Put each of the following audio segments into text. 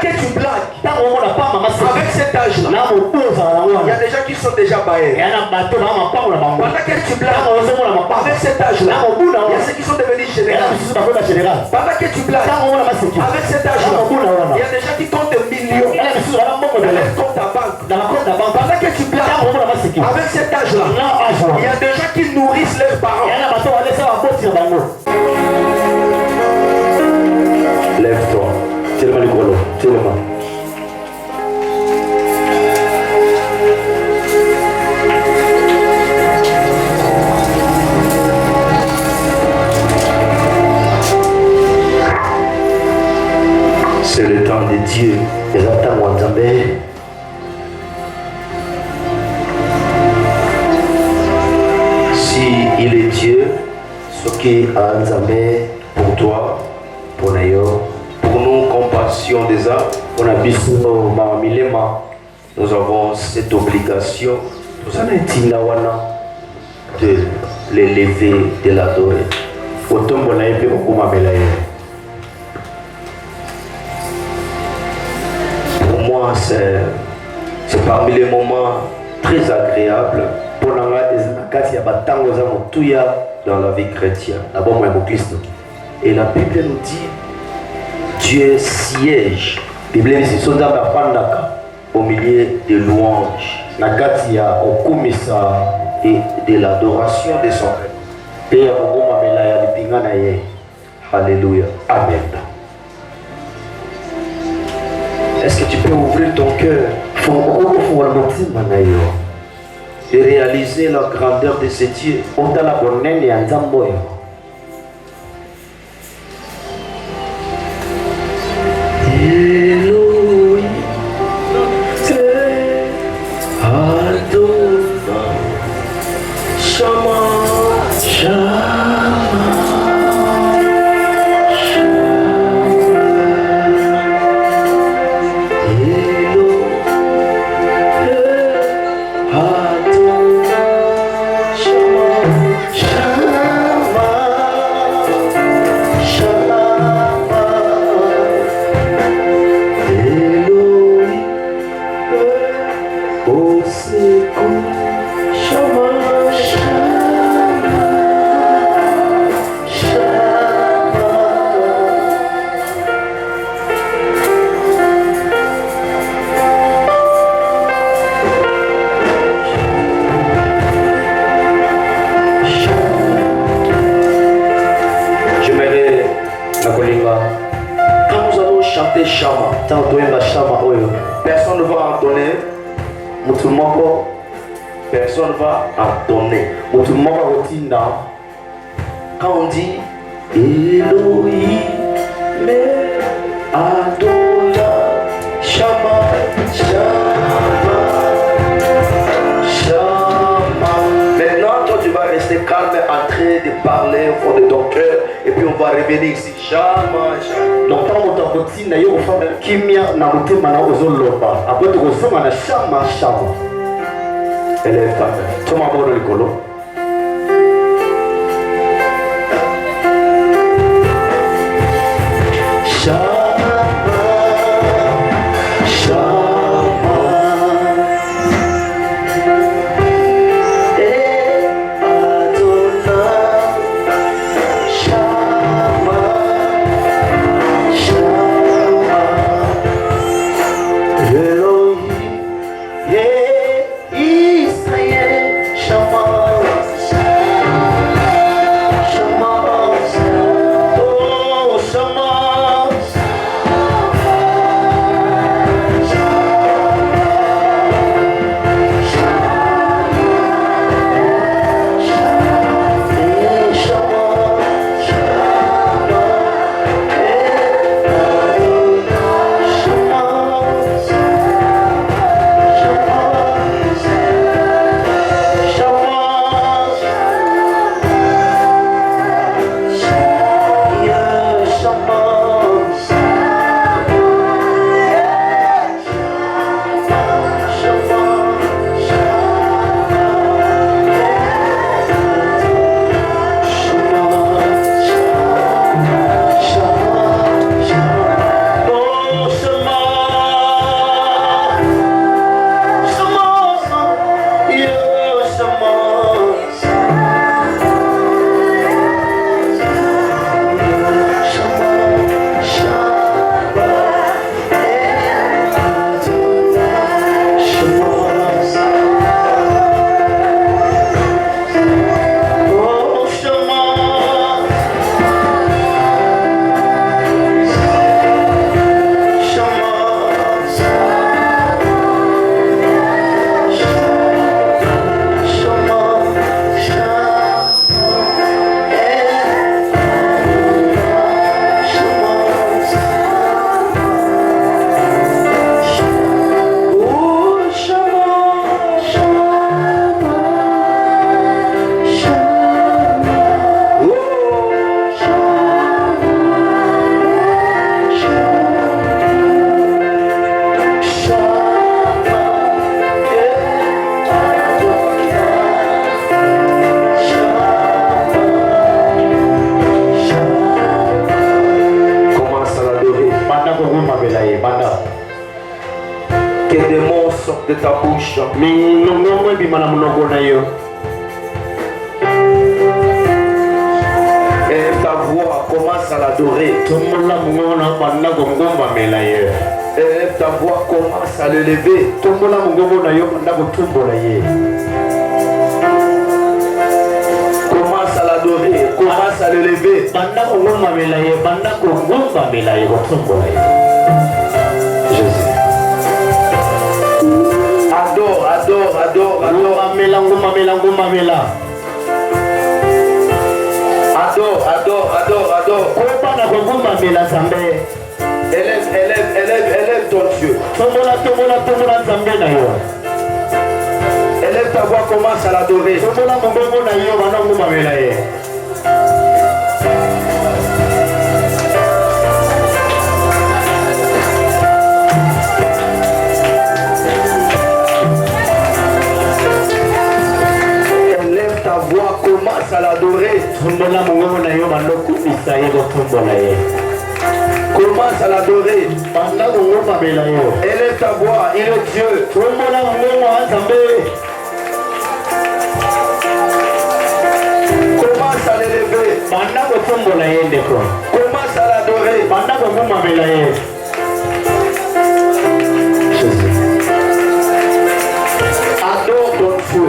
que tu blagues avec cet âge-là, il y a des gens qui sont déjà baillés. Pendant que tu blagues avec cet âge-là, il y a ceux qui sont devenus généraux. Pendant que tu blagues avec cet âge-là, il y a des gens qui comptent des millions dans leur compte à banque. Pendant que tu blagues avec cet âge-là, il y a des gens qui nourrissent leurs parents. Lève-toi. Tellement le gros, tellement. C'est le temps de Dieu. Si il est Dieu, ce qui a Nzambe pour toi, pour nous, compassion des âmes, nous avons cette obligation de l'élever, de l'adorer. Pour moi, c'est parmi les moments très agréables pour dans la vie chrétienne. Et la Bible nous dit Dieu siège au milieu de louanges et de l'adoration de son Père. Alléluia. Amen. Est-ce que tu peux ouvrir ton cœur et réaliser la grandeur de ce Dieu? Personne ne va entonner. Personne ne va entonner. Quand on dit Elohim, Adonai, Shama, Shama, Shama. Maintenant, toi tu vas rester calme, en train de parler au fond de ton cœur. Et puis on va revenir ici. Shama, Shama. Donc, quand on t'entend, il y a une femme qui m'a nanoté maintenant aux Oloba. Après, tu ressembles à Shama, Shama. Elle est femme. Tu m'as abordé le colo. Que des mots sortent de ta bouche. Et ta voix commence à l'adorer. Et ta voix commence à l'élever. Commence à l'adorer, commence à l'élever. Jésus. Adore, adore, adore, adore. Adore, adore, adore, adore. Élève, élève, élève, élève ton Dieu. Élève ta voix, commence à l'adorer. Élève ta voix, commence à l'adorer. Commence à l'adorer. Élève ta voix, il est Dieu. Commence à l'élever. Commence à l'adorer. Jésus. Adore ton Dieu.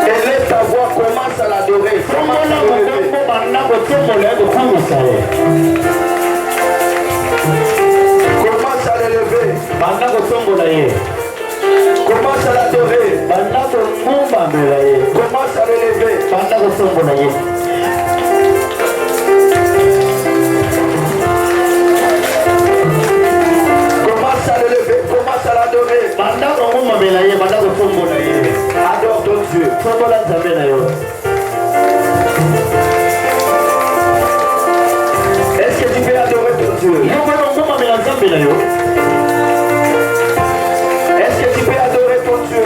Élève ta voix, commence à l'adorer. Commence à l'élever. Commence à l'élever. Commence à l'adorer. Commence à l'élever. Commence à l'élever. Commence à l'adorer. Adore ton Dieu. Est-ce que tu peux adorer ton Dieu? Est-ce que tu peux adorer ton Dieu?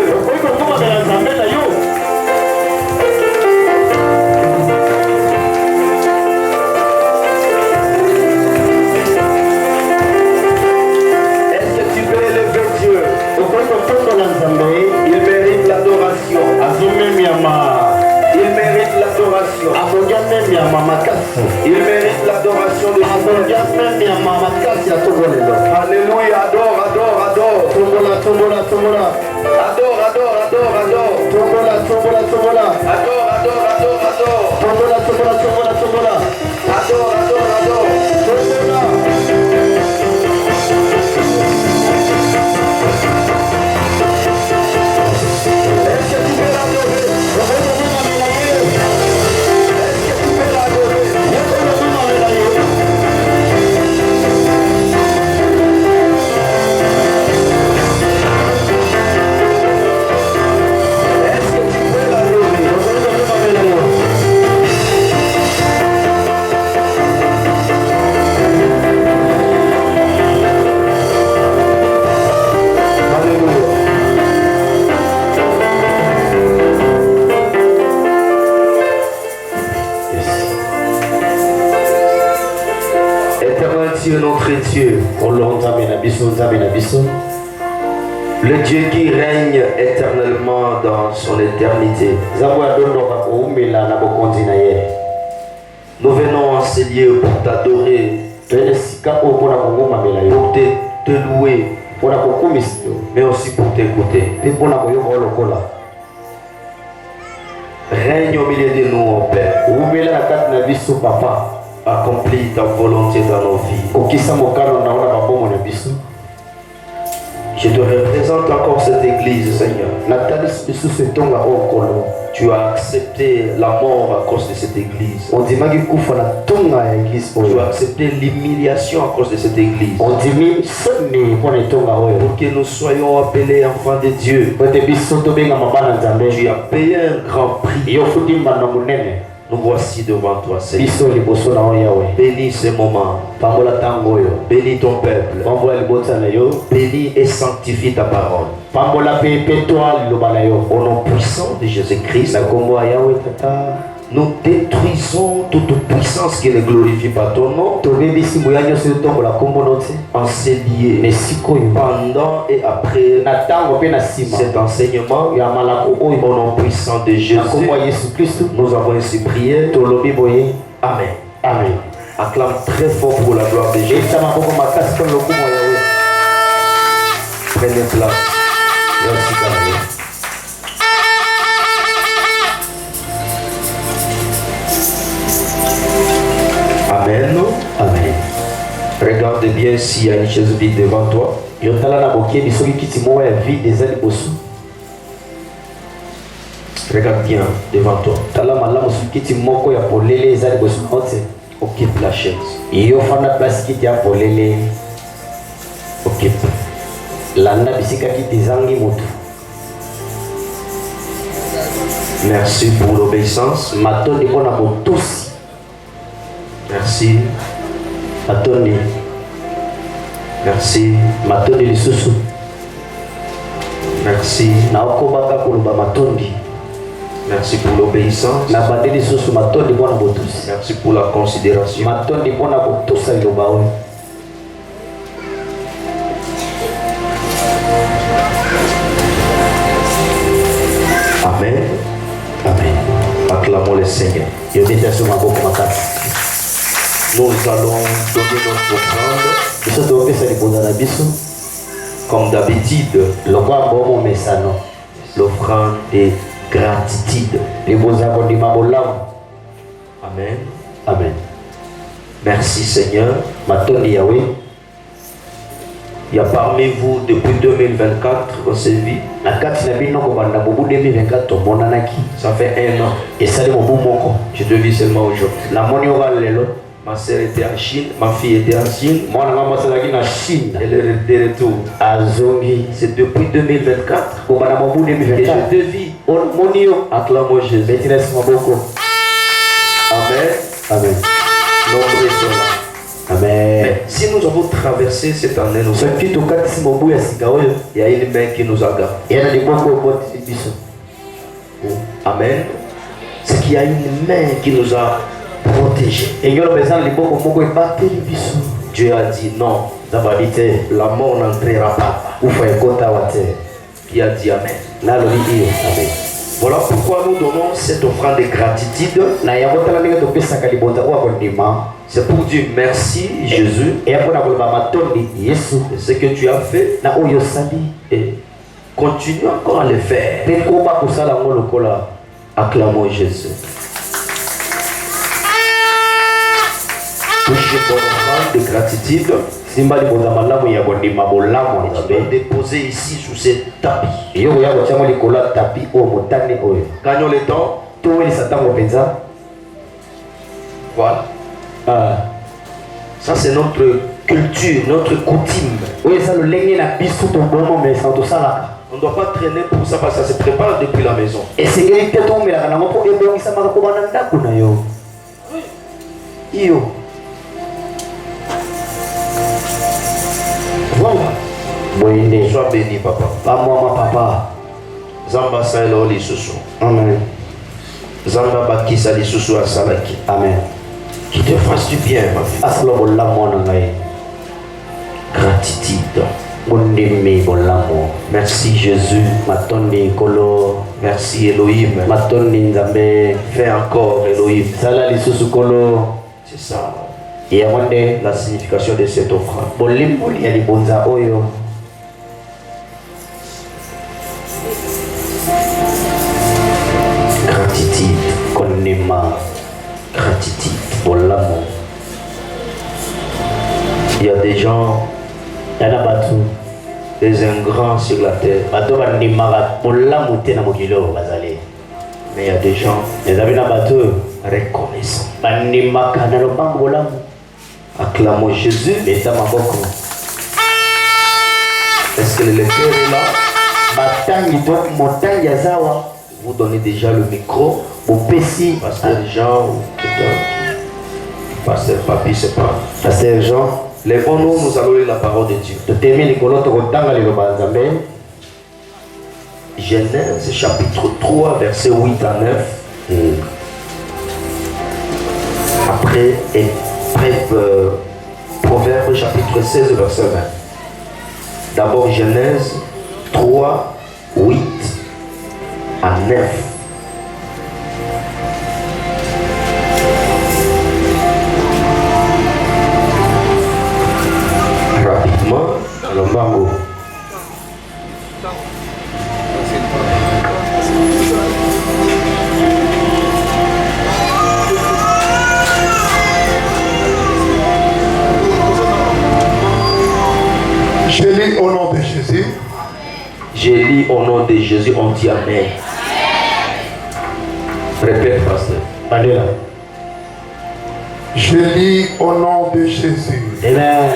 Est-ce que tu peux élever Dieu? Il mérite l'adoration. Il mérite l'adoration. Il mérite l'adoration de Dieu. Alléluia, adore, adore, adore. Adore, adore, adore, adore. Adore, adore, adore, adore. Adore, adore, adore. Est-ce que tu peux l'adorer? Est-ce que tu peux l'adorer? Notre Dieu, le Dieu qui règne éternellement dans son éternité. Nous venons en ces lieux pour t'adorer, pour te louer, mais aussi pour t'écouter. Règne au milieu de nous, mon Père. Accomplis ta volonté dans nos vies. Je te représente encore cette église, Seigneur. Tu as accepté la mort à cause de cette église. Tu as accepté l'humiliation à cause de cette église. Pour que nous soyons appelés enfants de Dieu. Tu as payé un grand prix. Nous voici devant toi, Seigneur. Bénis ce moment. Bénis ton peuple. Bénis et sanctifie ta parole. Au nom puissant de Jésus-Christ. Nous détruisons toute puissance qui ne glorifie pas ton nom. En ces lieux, pendant et après cet enseignement, au nom puissant de Jésus, nous avons ainsi prié. Amen. Amen. Acclame très fort pour la gloire de Jésus. Prenez place. Merci, Amen. Amen. Regarde bien s'il y a une chaise vide devant toi. Regarde bien devant toi. Occupe la chaise. Occupe. Merci pour l'obéissance. Merci. Merci. Merci. Merci pour l'obéissance. Merci pour la considération. Amen. Amen. Acclamons le Seigneur. Nous allons donner notre offrande. Comme d'habitude, l'offrande de gratitude. Amen. Amen. Merci Seigneur. Il y a parmi vous depuis 2024 qu'on s'est vu. Ça fait 1 an. Je te vis seulement aujourd'hui. Ma soeur était en Chine, ma fille était en Chine. Elle est de retour. C'est depuis 2024 que je te vis. Acclamons Jésus. Amen. Amen. Nombreux sont là. Amen. Mais si nous avons traversé cette année, il y a une main qui nous a gardés. Amen. C'est qu'il y a une main qui nous a protégés. Dieu a dit non. La mort n'entrera pas. Qui a dit Amen. Amen. Voilà pourquoi nous donnons cette offrande de gratitude. C'est pour dire merci Jésus de ce que tu as fait et continue encore à le faire. Acclamons Jésus. Touchez ton offrande de gratitude. Je vais déposer ici sur ce tapis. Gagnons le temps. Voilà. Ça c'est notre culture, notre coutume. On ne doit pas traîner pour ça parce que ça se prépare depuis la maison. Sois béni, papa. Zamba Saïlo li susu. Amen. Zamba Bakisa li susu à Salaki. Amen. Qui te fasse du bien, ma fille. Gratitude. Merci Jésus. Merci Elohim. Fais encore Elohim. C'est ça. La signification de cette offrande. Gratitude. Gratitude pour l'amour. Il y a des gens, des ingrats sur la terre. Mais il y a des gens reconnaissants. Acclamons Jésus. Est-ce que le lecteur est là? Vous donnez déjà le micro au PC. Pasteur Jean ou quelqu'un. Pasteur Papi, c'est pas. Pasteur Jean. Lèvons-nous, nous allons lire la parole de Dieu. Genèse chapitre 3, verset 8 à 9. près et Proverbe chapitre 16 verset 20. D'abord Genèse 3, 8 à 9. Rapidement, Lombango. Je lis au nom de Jésus. Je lis au nom de Jésus, on dit Amen. Répète, pasteur. Alléluia. Je lis au nom de Jésus. Amen.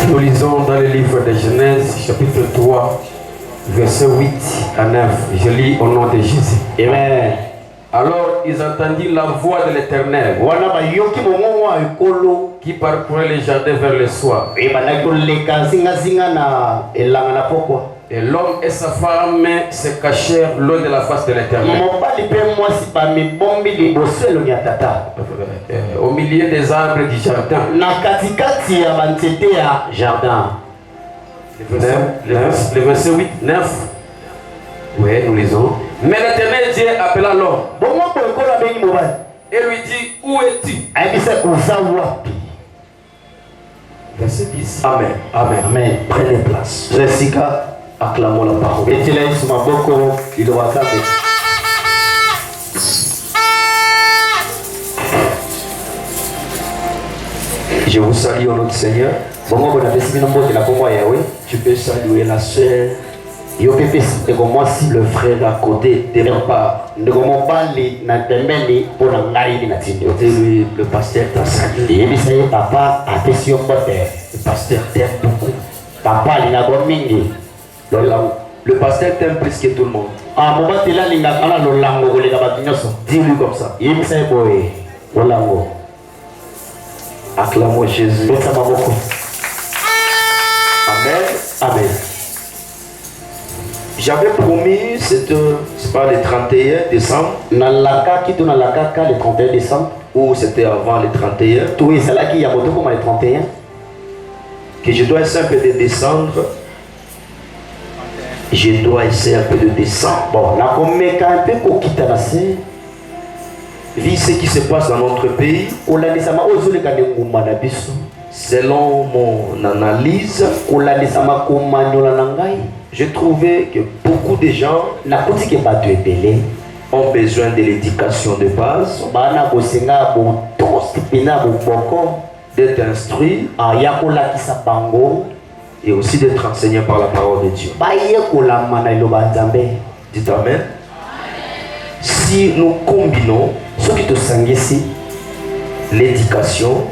Nous lisons dans le livre de Genèse, chapitre 3, verset 8 à 9. Je lis au nom de Jésus. Amen. Alors ils entendirent la voix de l'Éternel qui parcourait les jardins vers le soir. Et l'homme et sa femme se cachèrent loin de la face de l'Éternel, au milieu des arbres du jardin. Le verset 8, 9. Oui, nous lisons. Mais l'Éternel Dieu appela l'homme et lui dit, où es-tu? Verset 10. Amen. Amen. Amen. Prenez place. Jessica, acclamons la parole. Je vous salue au nom du Seigneur. Tu peux saluer la soeur, le frère à côté de ma part. Dis-lui, le pasteur t'a salué. Le pasteur t'aime beaucoup. Le pasteur t'aime plus que tout le monde. Dis-lui comme ça. Acclamons Jésus. Amen. Amen. J'avais promis, c'est pas le 31 décembre. Le 31 décembre. Ou c'était avant le 31. Que je dois essayer un peu de descendre. Je dois essayer un peu de descendre. Bon, vu ce qui se passe dans notre pays, selon mon analyse, j'ai trouvé que beaucoup de gens ont besoin de l'éducation de base, d'être instruits et aussi d'être enseignés par la parole de Dieu. Dites Amen. Si nous combinons l'éducation,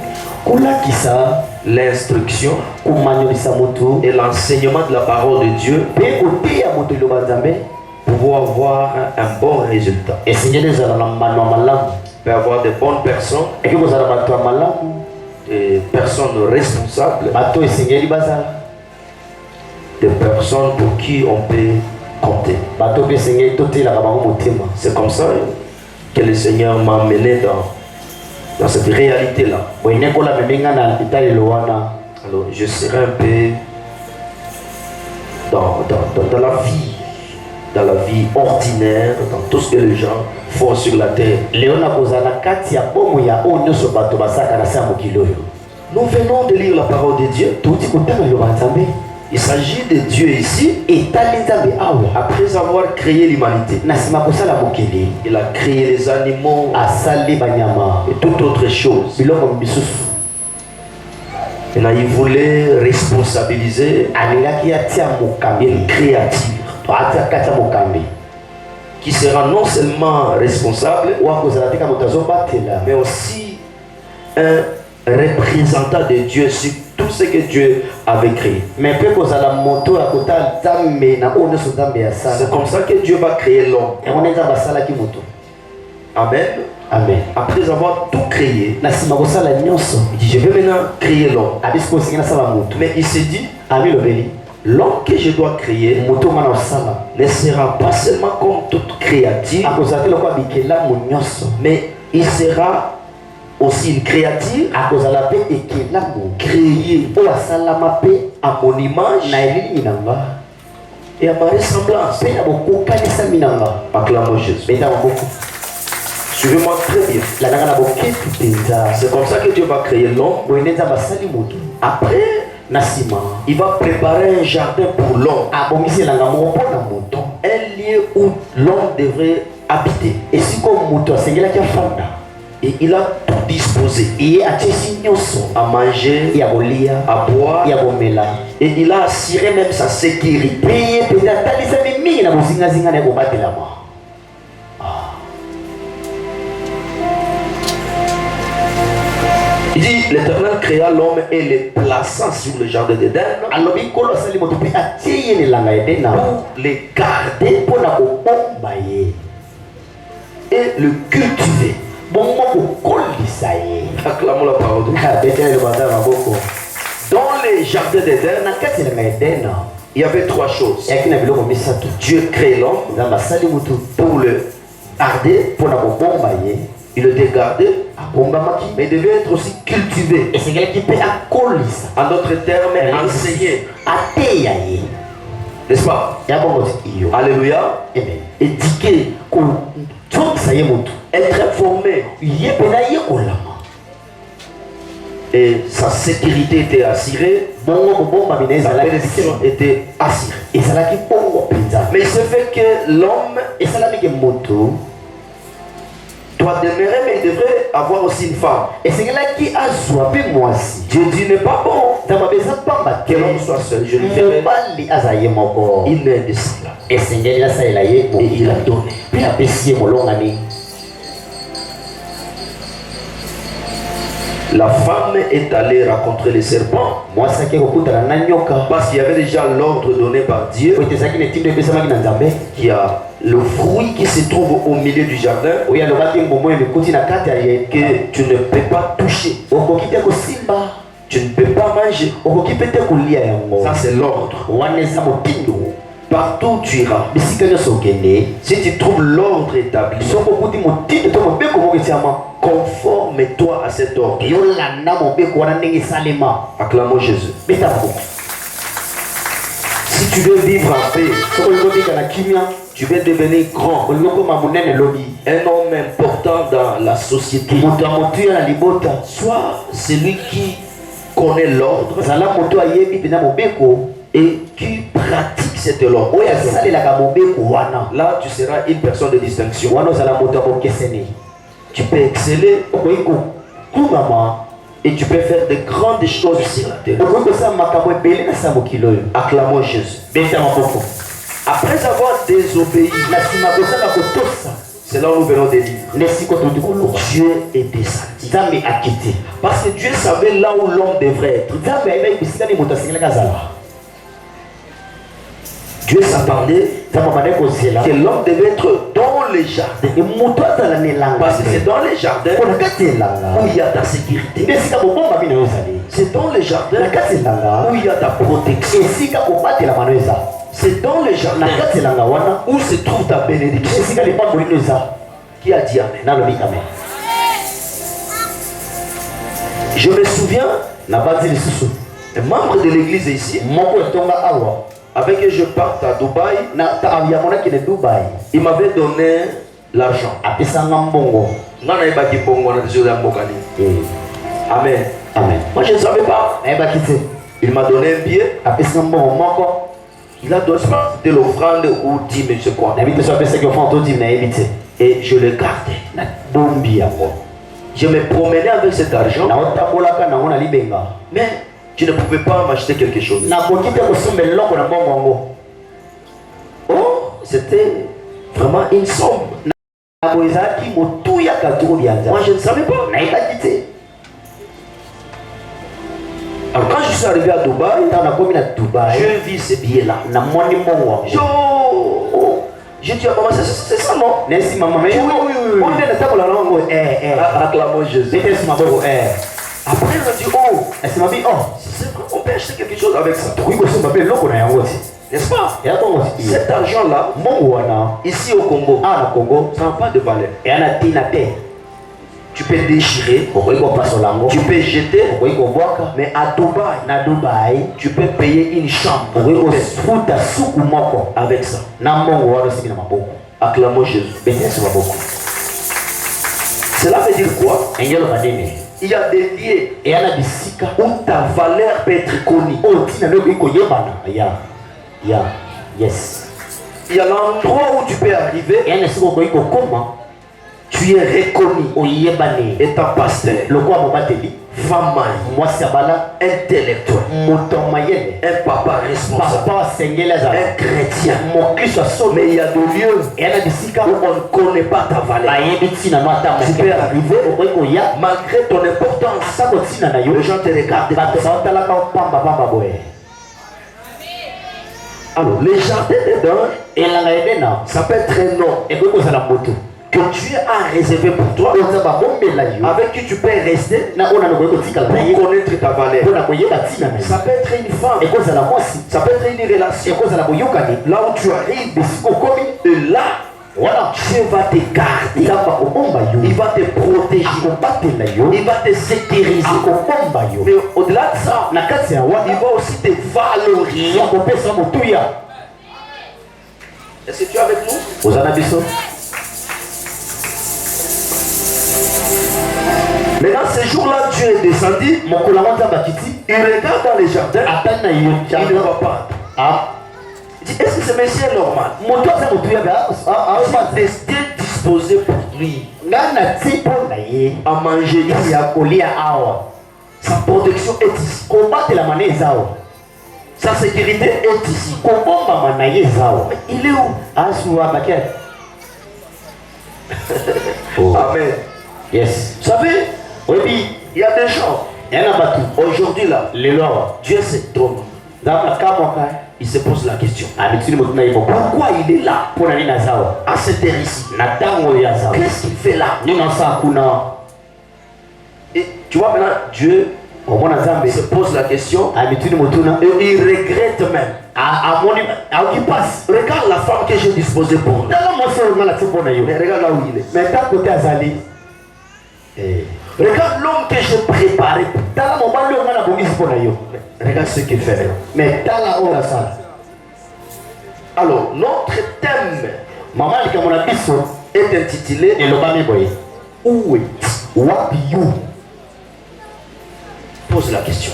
l'instruction et l'enseignement de la parole de Dieu, pour avoir un bon résultat. Pour avoir de bonnes personnes, des personnes responsables, des personnes pour qui on peut compter. C'est comme ça que le Seigneur m'a mené dans cette réalité-là. Alors, je serai un peu dans la vie ordinaire, dans tout ce que les gens font sur la terre. Nous venons de lire la parole de Dieu. Il s'agit de Dieu ici. Après avoir créé l'humanité, il a créé les animaux et toute autre chose. Et là, il voulait responsabiliser une créature qui sera non seulement responsable, mais aussi un représentant de Dieu sur tout ce que Dieu avait créé. C'est comme ça que Dieu va créer l'homme. Amen. Amen. Après avoir tout créé, il dit je vais maintenant créer l'homme. Mais il s'est dit, l'homme que je dois créer ne sera pas seulement comme toute créature, mais il sera aussi une créature créée à mon image et à ma ressemblance. Acclamons Jésus. Suivez-moi très bien. C'est comme ça que Dieu va créer l'homme. Après, il va préparer un jardin pour l'homme. Un lieu où l'homme devrait habiter. Et il a tout disposé. À manger, à boire. Et il a assuré même sa sécurité. Il dit, l'Éternel créa l'homme et les plaça sur le jardin d'Éden pour les garder et le cultiver. Acclamons la parole de Dieu. Dans les jardins d'Éden, il y avait trois choses. Dieu crée l'homme pour le garder, il le dégardait, mais il devait être aussi cultivé. En d'autres termes, enseigné. N'est-ce pas? Alléluia. Éduqué. Être informé. Et sa sécurité était assurée. Sa bénédiction était assurée. Mais ce fait que l'homme doit demeurer, mais il devrait avoir aussi une femme. Dieu dit n'est pas bon que l'homme soit seul. Je lui ferai une aide de cela. Et il a donné. La femme est allée rencontrer les serpents parce qu'il y avait déjà l'ordre donné par Dieu qu'il y a le fruit qui se trouve au milieu du jardin que tu ne peux pas toucher. Tu ne peux pas manger. Ça c'est l'ordre. Partout où tu iras, si tu trouves l'ordre établi, conforme-toi à cet ordre. Acclamons Jésus. Si tu veux vivre en paix, tu veux devenir grand, un homme important dans la société, sois celui qui connaît l'ordre et qui pratique cette loi. Là, tu seras une personne de distinction. Tu peux exceller et tu peux faire de grandes choses sur la terre. Acclamons Jésus. Après avoir désobéi, c'est là où nous venons de lire. Dieu est descendu. Parce que Dieu savait là où l'homme devrait être. Dieu s'attendait que l'homme devait être dans les jardins. Parce que c'est dans les jardins où il y a ta sécurité. C'est dans les jardins où il y a ta protection. C'est dans les jardins où se trouve ta bénédiction. Qui a dit Amen? Je me souviens, un membre de l'église ici, avec qui je parte à Dubaï, il m'avait donné l'argent. Amen. Amen. Moi je ne savais pas. Il m'a donné un billet. Il a donné de l'offrande ou 10 000, je sais quoi. Et je le gardais. Je me promenais avec cet argent. Mais tu ne pouvais pas m'acheter quelque chose. Oh, c'était vraiment une somme. Moi je ne savais pas. Alors quand je suis arrivé à Dubaï, je vis ces billets-là. J'ai dit à maman, c'est ça non? Oui. On est dans la langue. Acclamons Jésus. Après, on dit, oh, c'est vrai, on peut acheter quelque chose avec ça. N'est-ce pas? Cet argent-là, ici au Congo, ça n'a pas de valeur. Tu peux déchirer, tu peux jeter, mais à Dubaï, tu peux payer une chambre avec ça. Acclamons Jésus. Cela veut dire quoi? Il y a des lieux où ta valeur peut être connue. Yes. Il y a l'endroit où tu peux arriver. Tu es reconnu. Étant pasteur, femme, intellectuel, un papa responsable, un chrétien. Mais il y a des lieux où on ne connaît pas ta valeur. Tu peux arriver malgré ton importance. Les gens te regardent. Alors, les jardins dedans, ça peut être un nom que Dieu a réservé pour toi, avec qui tu peux rester pour connaître ta valeur. Ça peut être une femme, ça peut être une relation. Là où tu arrives, et là, Dieu va te garder, il va te protéger, il va te sécuriser. Mais au-delà de ça, il va aussi te valoriser. Est-ce que tu es avec nous? Maintenant, ce jour-là, Dieu est descendu. Il regarde dans les jardins. Il ne va pas. Est-ce que ce monsieur est normal? C'était disposé pour lui à manger ici. Sa protection est ici. Sa sécurité est ici. Il est où? Amen. Yes. Vous savez, il y a des gens. Aujourd'hui là, Dieu se trompe. Il se pose la question. Pourquoi il est là à cette heure ici? Qu'est-ce qu'il fait là? Et tu vois maintenant, Dieu se pose la question et il regrette même. Regarde la femme que j'ai disposée pour lui. Mais regarde là où il est. Regarde l'homme que j'ai préparé. Regarde ce qu'il fait. Alors, notre thème est intitulé Où es-tu? Pose la question.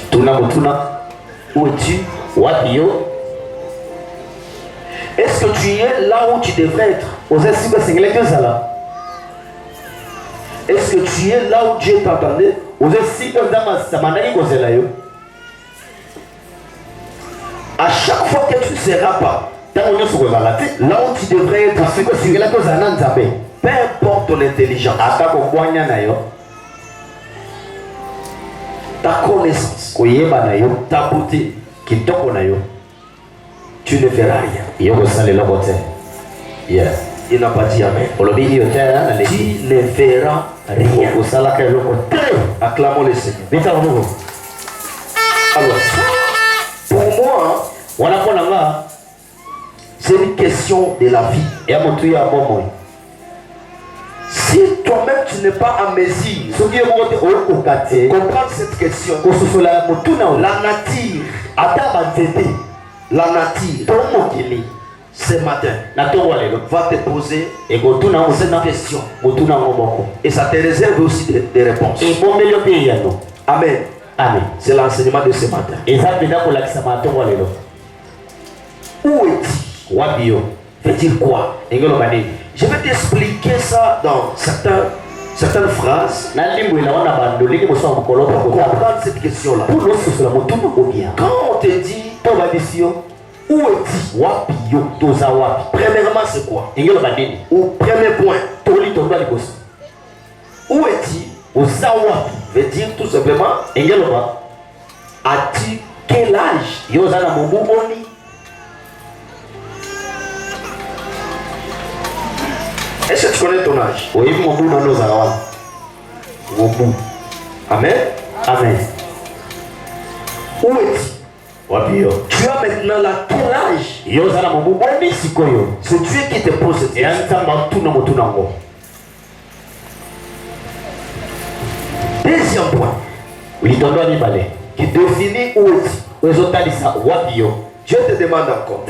Où es-tu? Est-ce que tu es là où tu devrais être? Est-ce que tu es là où Dieu t'attendait? À chaque fois que tu ne seras pas là où tu devrais être, peu importe ton intelligence, ta connaissance, ta beauté, tu ne verras rien. Il n'a pas dit amen. Tu ne verras rien. Acclamons le Seigneur. Alors, pour moi, c'est une question de la vie. Si toi-même tu n'es pas en mesure de comprendre cette question, la nature, ce matin, va te poser cette question. Et ça te réserve aussi des réponses. Amen. C'est l'enseignement de ce matin. Où es-tu? Veut dire quoi? Je vais t'expliquer ça dans certaines phrases pour comprendre cette question-là. Quand on te dit où es-tu? Premièrement, c'est quoi? Au premier point, où es-tu? Veut dire tout simplement, as-tu quel âge? Est-ce que tu connais ton âge? Oui, mon bout dans nos arômes. Mon bout. Amen. Amen. Où es-tu? Tu as maintenant là ton âge. C'est Dieu qui te pose cette question. Deuxième point. Qui définit où es-tu? Dieu te demande encore.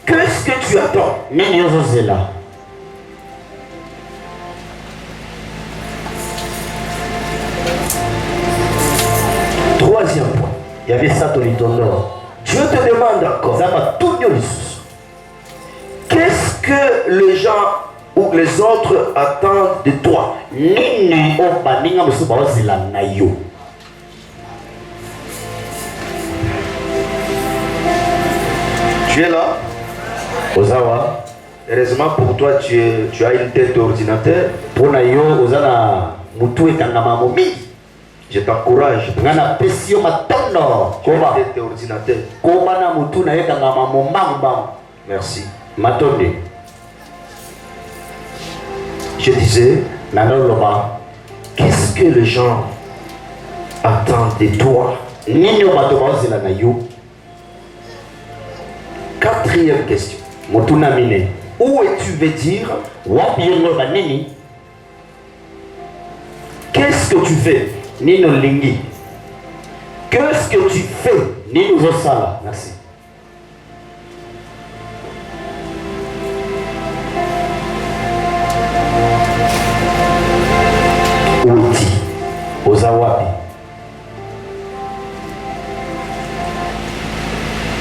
Qu'est-ce que tu attends? Troisième point. Il y avait ça dans les tondeurs. Dieu te demande encore. Qu'est-ce que les gens ou les autres attendent de toi? Tu es là? Ozawa. Heureusement pour toi, tu as une tête d'ordinateur. Je t'encourage. Tu as une tête d'ordinateur. Merci. Je disais, qu'est-ce que les gens attendent de toi? Quatrième question. Où es-tu veux dire? Qu'est-ce que tu fais? Qu'est-ce que tu fais? Merci. Où es-tu? Ozawapi.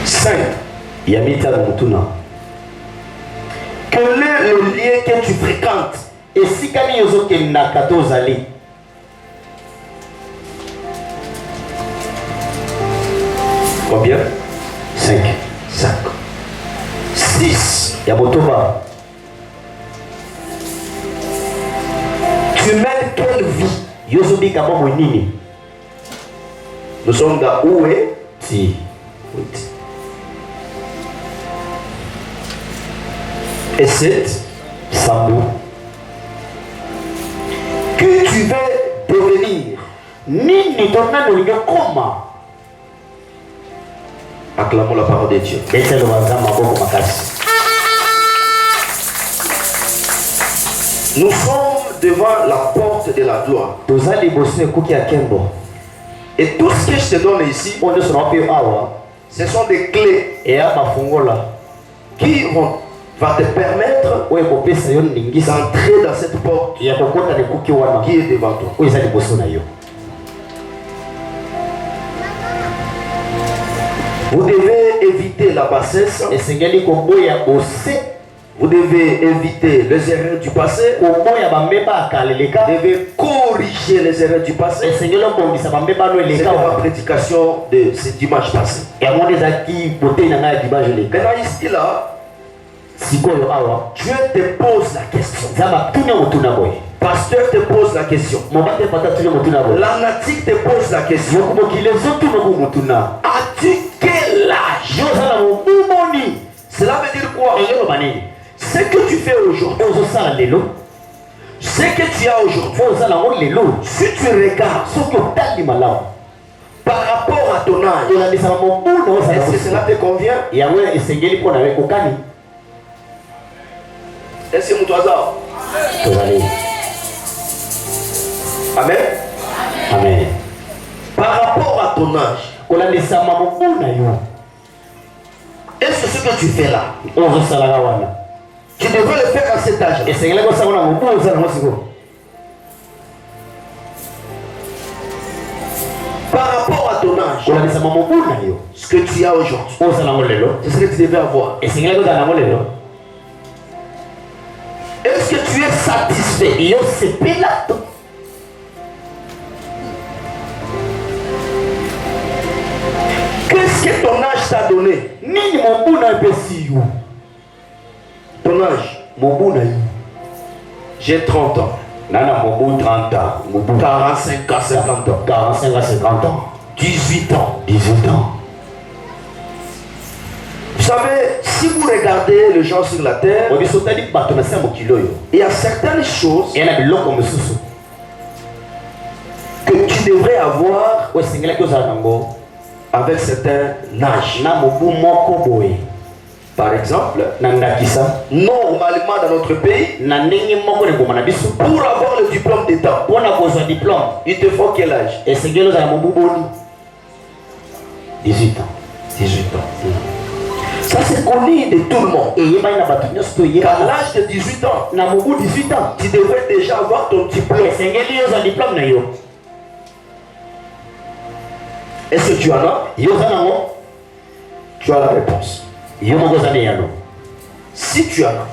5. Yamita Mutuna. Quel est le lien que tu fréquentes? Et si Kani Yozoke Nakatozali. Combien? 5. 5. 6. Yamotoba. Tu mènes quelle vie? Yozobi Kabo Nini. Nous sommes dans où est? Si. Et 7. Sambo. Que tu veux devenir? Nini Tonano Yokoma. Acclamons la parole de Dieu. Nous sommes devant la porte de la gloire. Et tout ce que je te donne ici, ce sont des clés qui vont te permettre d'entrer dans cette porte qui est devant toi. Vous devez éviter la bassesse. Vous devez éviter les erreurs du passé. Vous devez corriger les erreurs du passé. C'est la prédication de ce dimanche passé. Maintenant ici là, Dieu te pose la question. Pasteur te pose la question. L'anatique te pose la question. As-tu quel âge? Cela veut dire quoi? Ce que tu fais aujourd'hui, ce que tu as aujourd'hui, si tu regardes par rapport à ton âge, est-ce que cela te convient? Est-ce que nous Amen. Amen. Par rapport à ton âge, est-ce que ce que tu fais là, tu devrais le faire à cet âge? Par rapport à ton âge, ce que tu as aujourd'hui, c'est ce que tu devais avoir. Est-ce que tu es satisfait? Qu'est-ce que ton âge t'a donné? Ton âge? J'ai 30 ans. 30 ans. 45 à 50 ans. 45 à 50 ans. 18 ans. 18 ans. Vous savez, si si vous regardez les gens sur la terre, il y a certaines choses que tu devrais avoir avec certains âges. Par exemple, normalement dans notre pays, pour avoir le diplôme d'État, il te faut quel âge? 18 ans. 18 ans. Ça c'est connu de tout le monde. Qu'à l'âge de 18 ans, tu devrais déjà avoir ton diplôme. Est-ce que tu en as? Tu as la réponse. Si tu en as,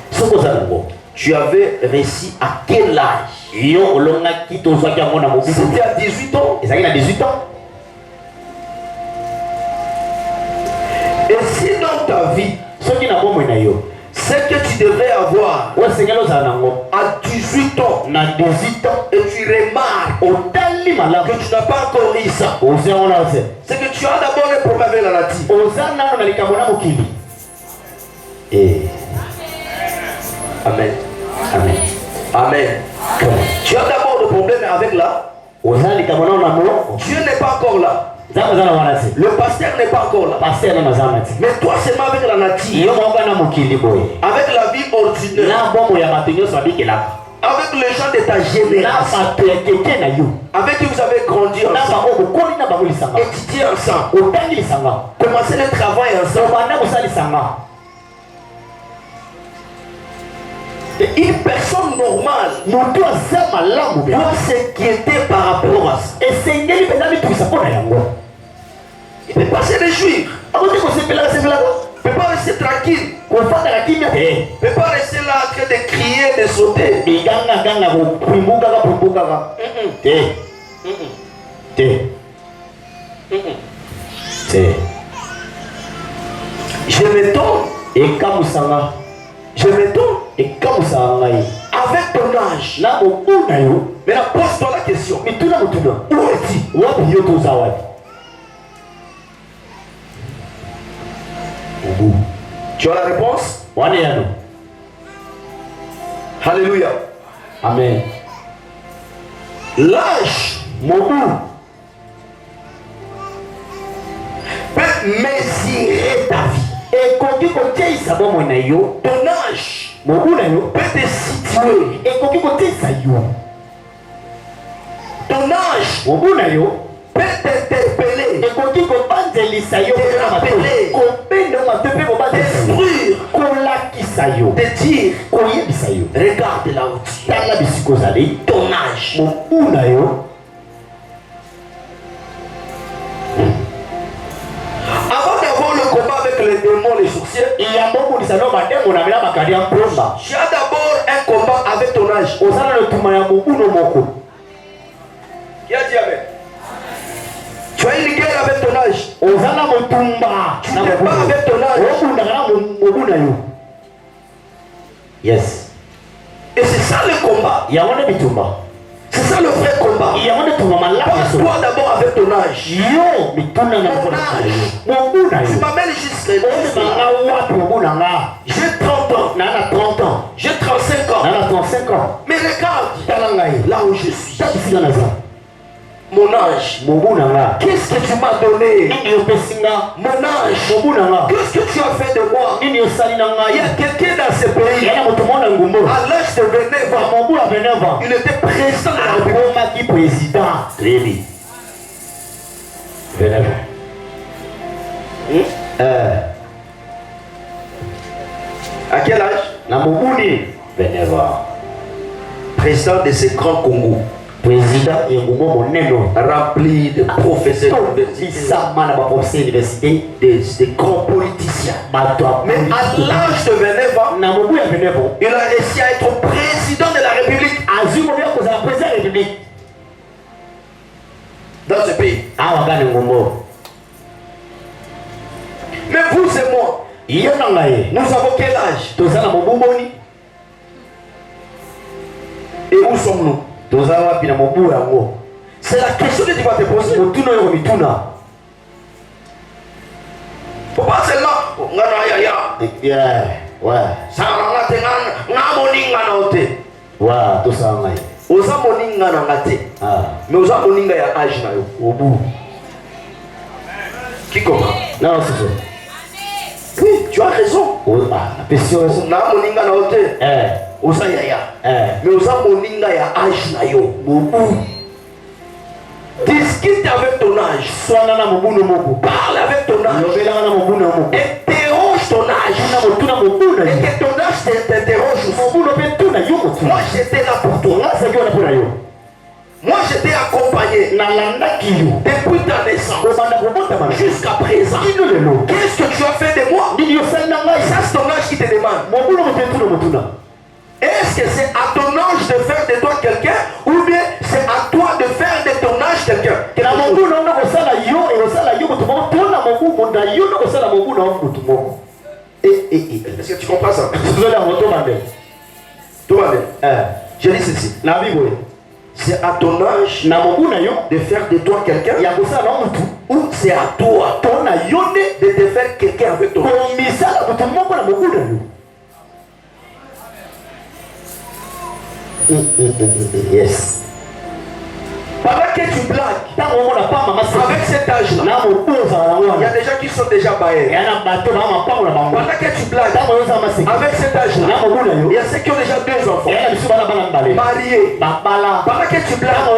tu avais réussi à quel âge? C'était à 18 ans. Et si dans ta vie, ce que tu devrais avoir à 18 ans, et tu remarques que tu n'as pas encore eu ça, c'est que tu as d'abord un problème avec la nature. Amen. Amen. Amen. Tu as d'abord le problème avec la. Dieu n'est pas encore là. Le pasteur n'est pas encore là. Mais toi seulement avec la nature, avec la vie ordinaire, avec les gens de ta génération, avec qui vous avez grandi ensemble, étudié ensemble, commencé le travail ensemble. Et une personne normale doit s'inquiéter par rapport à ça. Il ne peut pas se réjouir. Il ne peut pas rester tranquille. Il ne peut pas rester là en train de crier, de sauter. Je m'étonne. Je m'étonne. Avec ton âge. Mais pose-toi la question. Où es-tu? Tu as la réponse? Alléluia. Amen. L'âge peut mesurer ta vie. Ton âge peut te situer. Ton âge peut t'interpeller, te rappeler, t'instruire, te dire, regarde là où tu es. Ton âge. Avant d'avoir le combat avec les démons, les sorciers, tu as d'abord un combat avec ton âge. Qui a dit amen? Tu as une guerre avec ton âge. Tu te bats avec ton âge. Yes. Et c'est ça le combat. C'est ça le vrai combat. Passe-toi d'abord avec ton âge. Tu m'amènes jusqu'à j'ai 30 ans. J'ai 35 ans. Mais regarde là où je suis. Mon âge. Qu'est-ce que tu m'as donné? Mon âge. Qu'est-ce que tu as fait de moi? Il y a quelqu'un dans ce pays, à l'âge de 29 ans, il était président de la République. À quel âge? Président de ce grand Congo. Rempli de professeurs d'université, des grands politiciens. Mais à l'âge de 29 ans, il a réussi à être président de la République. Dans ce pays. Mais vous et moi, nous avons quel âge? Et où sommes-nous? C'est la question que tu vas te poser. Faut pas seulement Ouais. Ça n'a pas moninga na ote. Ouais, tout ça en aïe. Oza moninga na ngate. Mais oza moninga ya âge na yo. Au bout. Qui comprend? Non, c'est ça. Oui, tu as raison. La question est ça. Na moninga na ote. Oza yaya. Mais oza moninga ya âge na yo. Au bout. Discute avec ton âge. Parle avec ton âge. Interroge ton âge. Et que ton âge t'interroge aussi. Moi j'étais là pour toi. Moi j'étais accompagné depuis ta naissance jusqu'à présent. Qu'est-ce que tu as fait de moi? Ça c'est ton âge qui te demande. Est-ce que c'est à ton âge de faire de toi quelqu'un ou bien c'est à toi de faire de ton âge quelqu'un? Est-ce que tu comprends ça? Je dis ceci. C'est à ton âge de faire de toi quelqu'un ou c'est à toi de te faire quelqu'un avec ton âge? Yes. Pendant que tu blagues avec cet âge-là, il y a des gens qui sont déjà baillés. Pendant que tu blagues avec cet âge-là, il y a ceux qui ont déjà 2 enfants mariés. Pendant que tu blagues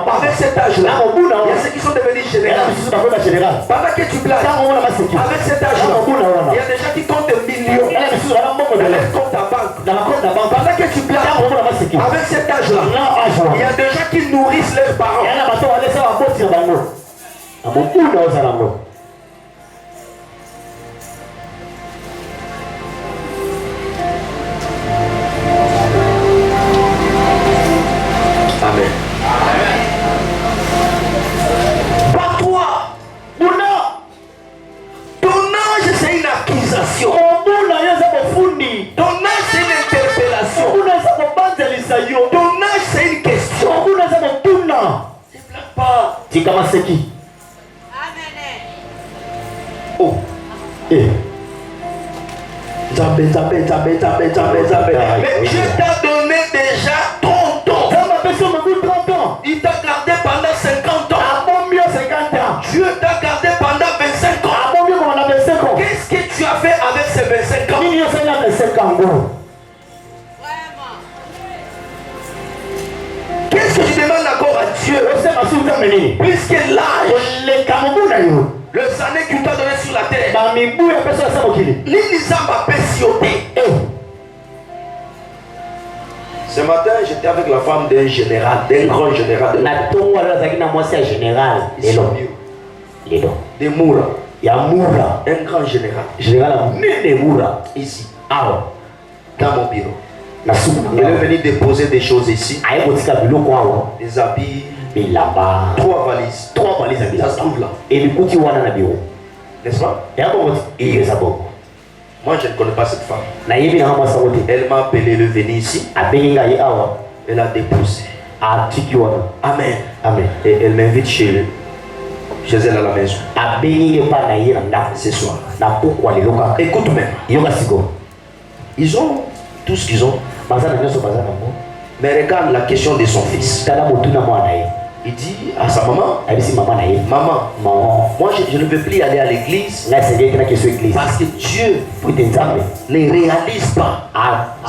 avec cet âge-là, il y a ceux qui sont devenus généraux. Pendant que tu blagues avec cet âge-là, il y a des gens qui comptent des millions dans leur compte à banque. Pendant que tu blagues avec cet âge-là, il y a des gens qui nourrissent leurs parents. Amen. Pas toi. Ton âge c'est une accusation. Ton âge c'est une interpellation. Ton âge c'est une question. Pas. Oh. Mais Dieu t'a donné déjà 30 ans. Il t'a gardé pendant 50 ans. Dieu t'a gardé pendant 25 ans. Qu'est-ce que tu as fait avec ces 25 ans? Qu'est-ce que tu demandes encore à Dieu? Puisque l'âge, les années qu'il t'a donné sur la terre, ce matin, j'étais avec la femme d'un général, d'un grand général. De Moura. Un grand général. Ici. Dans mon bureau. Il est venu déposer des choses ici. Des habits. 3 valises. Ça se trouve là. N'est-ce pas? Moi je ne connais pas cette femme. Elle m'a appelé, elle est venue ici. Elle a déposé. Amen. Et elle m'invite chez elle à la maison. Ce soir. Écoute même. Ils ont tout ce qu'ils ont. Mais regarde la question de son fils. Il dit à sa maman, maman, moi je ne peux plus aller à l'église parce que Dieu ne réalise pas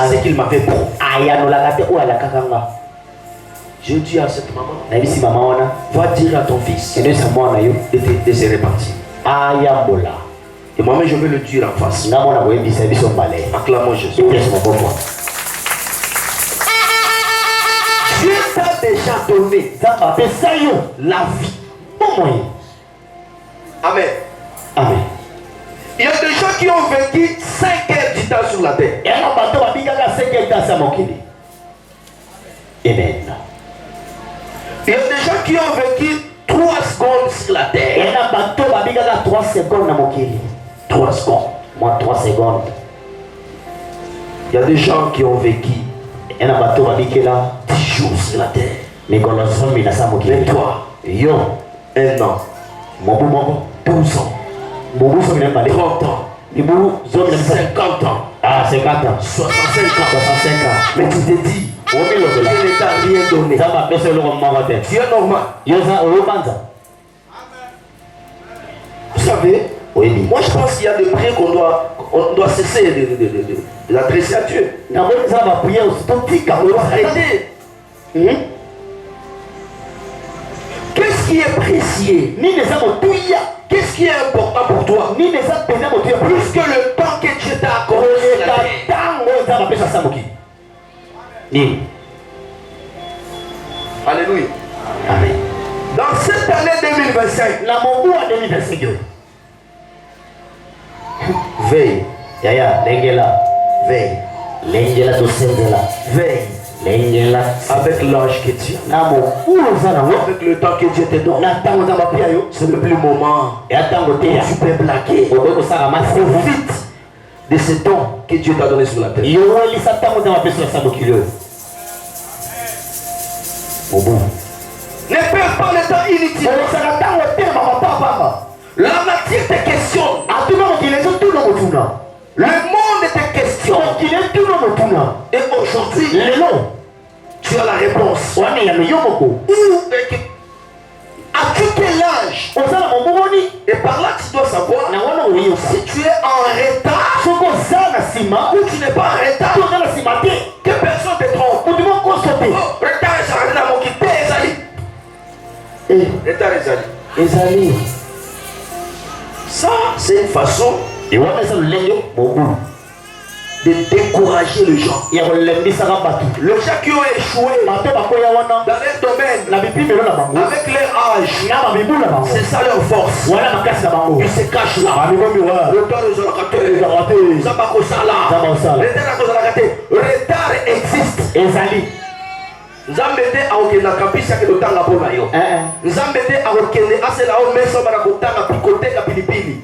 ce qu'il m'avait promis. Je dis à cette maman, va dire à ton fils de se repentir. Et moi-même je veux le dire en face. Acclamons Jésus. Dieu t'a déjà donné la vie. Amen. Il y a des gens qui ont vécu 5 heures du temps sur la terre. Amen. Il y a des gens qui ont vécu 3 secondes sur la terre. 3 secondes. Moi 3 secondes. Il y a des gens qui ont vécu 10 jours sur la terre. Mais toi, 1 an, 12 ans, 30 ans, 50 ans. Ah, 50 ans. 65 ans. 65 ans. Mais tu te dis, Il Dieu ne t'a rien donné. Tu es normal. Vous savez, Oui. moi je pense qu'il y a des prières qu'on doit cesser d'adresser à Dieu. On doit arrêter. Qu'est-ce qui est précieux? Qu'est-ce qui est important pour toi? Plus que le temps que Dieu t'a accordé sur la terre. Alléluia. Amen. Dans cette année 2025, veille, Yaya, lengela. veille, Lengela to sendela. veille Lengela. avec l'âge que tu as, avec le temps que Dieu te donne. C'est le plus moment où tu peux blaguer. Profite de ce temps que Dieu t'a donné sur la terre. Ne perds pas le temps inutile. La nature te questionne. Le monde te questionne. Et aujourd'hui, tu as la réponse. As-tu quel âge? Et par là, tu dois savoir si tu es en retard ou tu n'es pas en retard. Que personne te trompe. Oh, retard est arrivé dans mon kit. Retard est arrivé. Ça, c'est une façon de décourager les gens. Les gens qui ont échoué dans leur domaine, avec leur âge, c'est ça leur force. Ils se cachent là. Retard existe. Nzambete aokenda kabisa ke lotanga pona yo. Nzambete aokende asela o meso bana kotanga pikoteka pilipili.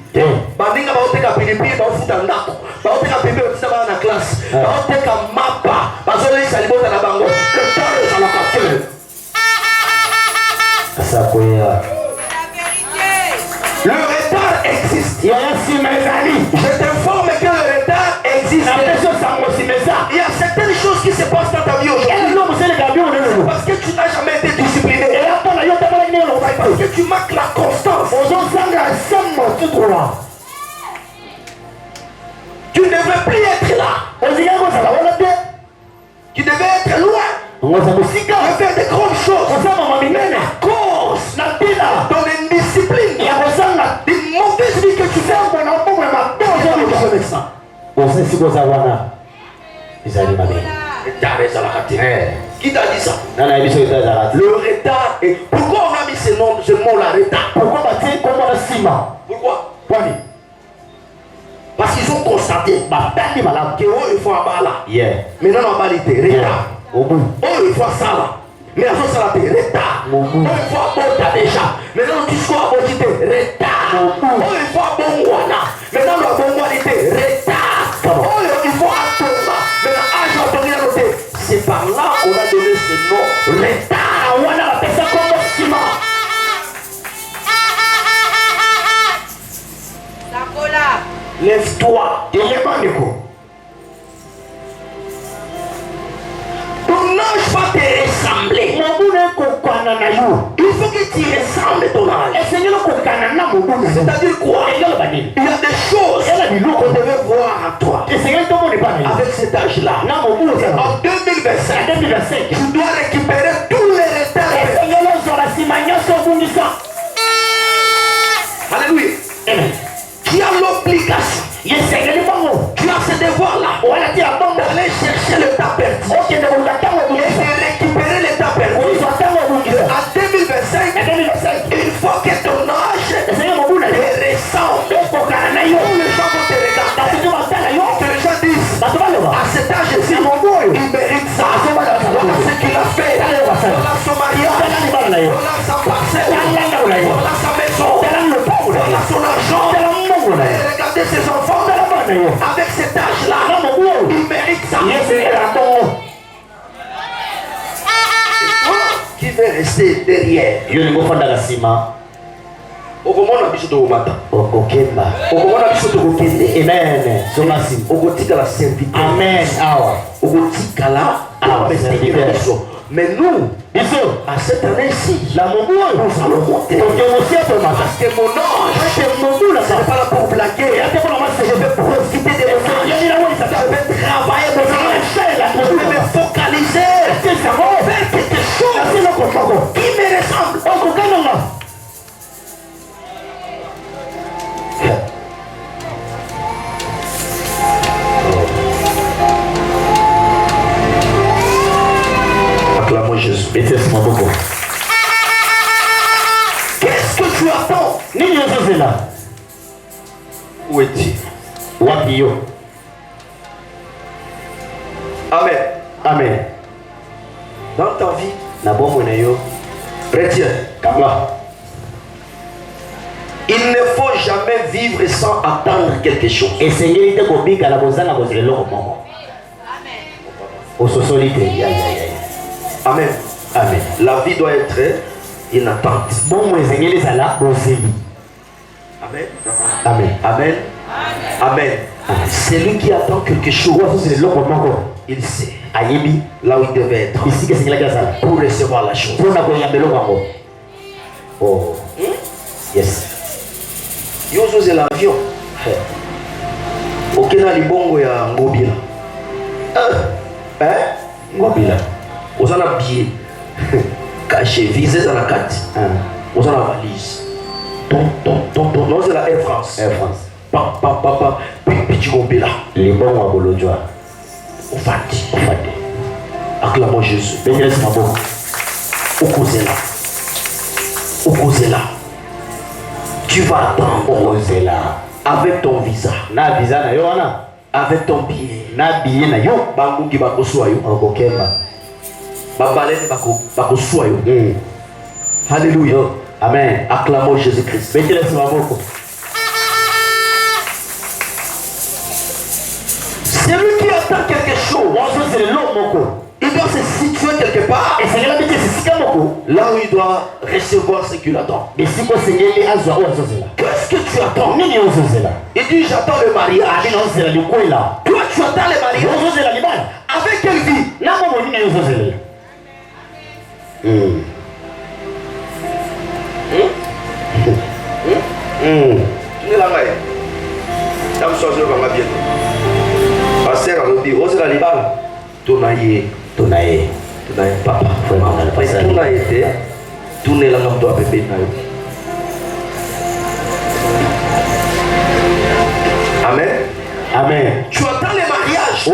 Bandinga baoteka pilipili baofuta ndako. Baoteka pilipili otisa bana na classe. Baoteka mapa. Bazolesa libota na bango. Le temps est à la capture. Ça quoi? Le retard existe. Je t'informe que le retard existe. Il y a certaines choses qui se passent dans ta vie aujourd'hui. Parce que tu n'as jamais été discipliné. Parce que tu manques la constance. Tu ne devrais plus être là. Tu devais être loin. De faire des grandes choses. Mais à cause de l'indiscipline, d'une mauvaise vie que tu fais, qui t'a dit ça? Le retard. Et pourquoi on a mis ce mot-là, retard? Pourquoi? Parce qu'ils ont constaté qu'il faut un bas là. Maintenant, on va aller retard. Oh, il faut ça là. Mais à ce moment-là, retard. Oh, il faut un déjà. Maintenant, tu sois à retard. Oh, il faut un bon wana. Maintenant, le bon wana était retard. Oh, il faut un tour. Maintenant, âge à noter. C'est par là qu'on a donné ce nom. Retard. On a appelé ça comme ciment. Lève-toi. Ton âge va te ressembler. Il faut que tu ressembles ton âge. C'est-à-dire quoi? Il y a des choses qu'on devait voir en toi. Avec cet âge-là. En 2025, tu dois récupérer tous les retards. Alléluia. Tu as l'obligation. Tu as ce devoir-là d'aller chercher le temps perdu et de récupérer le temps perdu. En 2025, il faut que ton âge te ressemble. Les gens vont te regarder. Que les gens disent, à cet âge-ci, il mérite ça. Voilà ce qu'il a fait. Voilà son mariage. Voilà sa parcelle. Voilà sa maison. Voilà son argent. Regardez ses enfants. Avec cet âge-là, il mérite ça. Et toi qui veux rester derrière, au moment okomona biso tokomata okokemba okomona biso tokokende amen somasi okotikala serviteur amen awa okotikala awa biso. Mais nous, à cette année-ci, nous allons monter. Parce que mon ange, ce n'est pas là pour blaguer. Je vais profiter de mon ange. Je vais travailler mon ange. Je vais me focaliser vers quelque chose qui me ressemble. Acclamons Jésus. Qu'est-ce que tu attends? Où es-tu? Amen. Amen. Dans ta vie, chrétien, il ne faut jamais vivre sans attendre quelque chose. Et Amen. Amen. La vie doit être une attente. Amen. Amen. Amen. Amen. Celui qui attend quelque chose, il sait là où il devait être pour recevoir la chose. Oh. Yes. Yo c'est l'avion. Okena libongo ya ngobila. Ngobila. Osana billet caché visé dans la carte. Osana valise. Non, c'est la Air France. Air France. Papa, petit ngobila. Libongo wa bolojwa. Ofati. Acclamons Jésus. Bénisse ma boue. Okozela. Tu vas attendre avec ton visa. Na visa na yo wana. Avec ton billet. Na billet na yo. Bangungi bakoswa yo. Okokemba. Babalene bakoswa yo. Alléluia. Amen. Acclamons Jésus-Christ. Bénisse ma boue. Celui qui attend quelque chose, il doit se situer quelque part là où il doit recevoir ce qu'il attend. Qu'est-ce que tu attends? Il dit j'attends le mariage. Toi tu attends le mariage. Avec quelle vie? Pasteur alobi ozela libala tonaye papa vraiment tonaye te tunelanga moto apembeni na yo. Amen. Amen. Tu attends le mariage.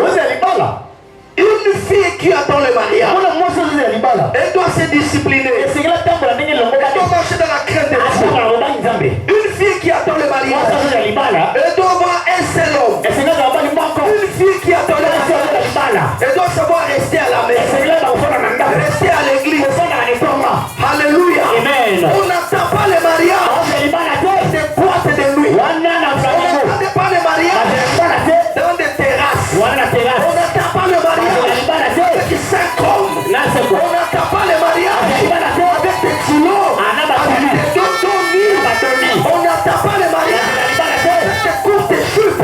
Une fille qui attend le mariage, elle doit se discipliner. Elle doit marcher dans la crainte de Dieu. Une fille qui attend le mariage, elle doit avoir un seul homme. Une fille qui attend le mariage, elle doit savoir rester à la maison, rester à l'église. Alléluia. Amen. On n'attend pas le mariage des boîtes de nuit. On n'attend pas le mariage dans des terrasses. On n'attend pas le mariage avec 5 hommes. On n'attend pas le mariage avec des kilos, avec des dodonis. On n'attend pas le mariage avec des courtes chutes.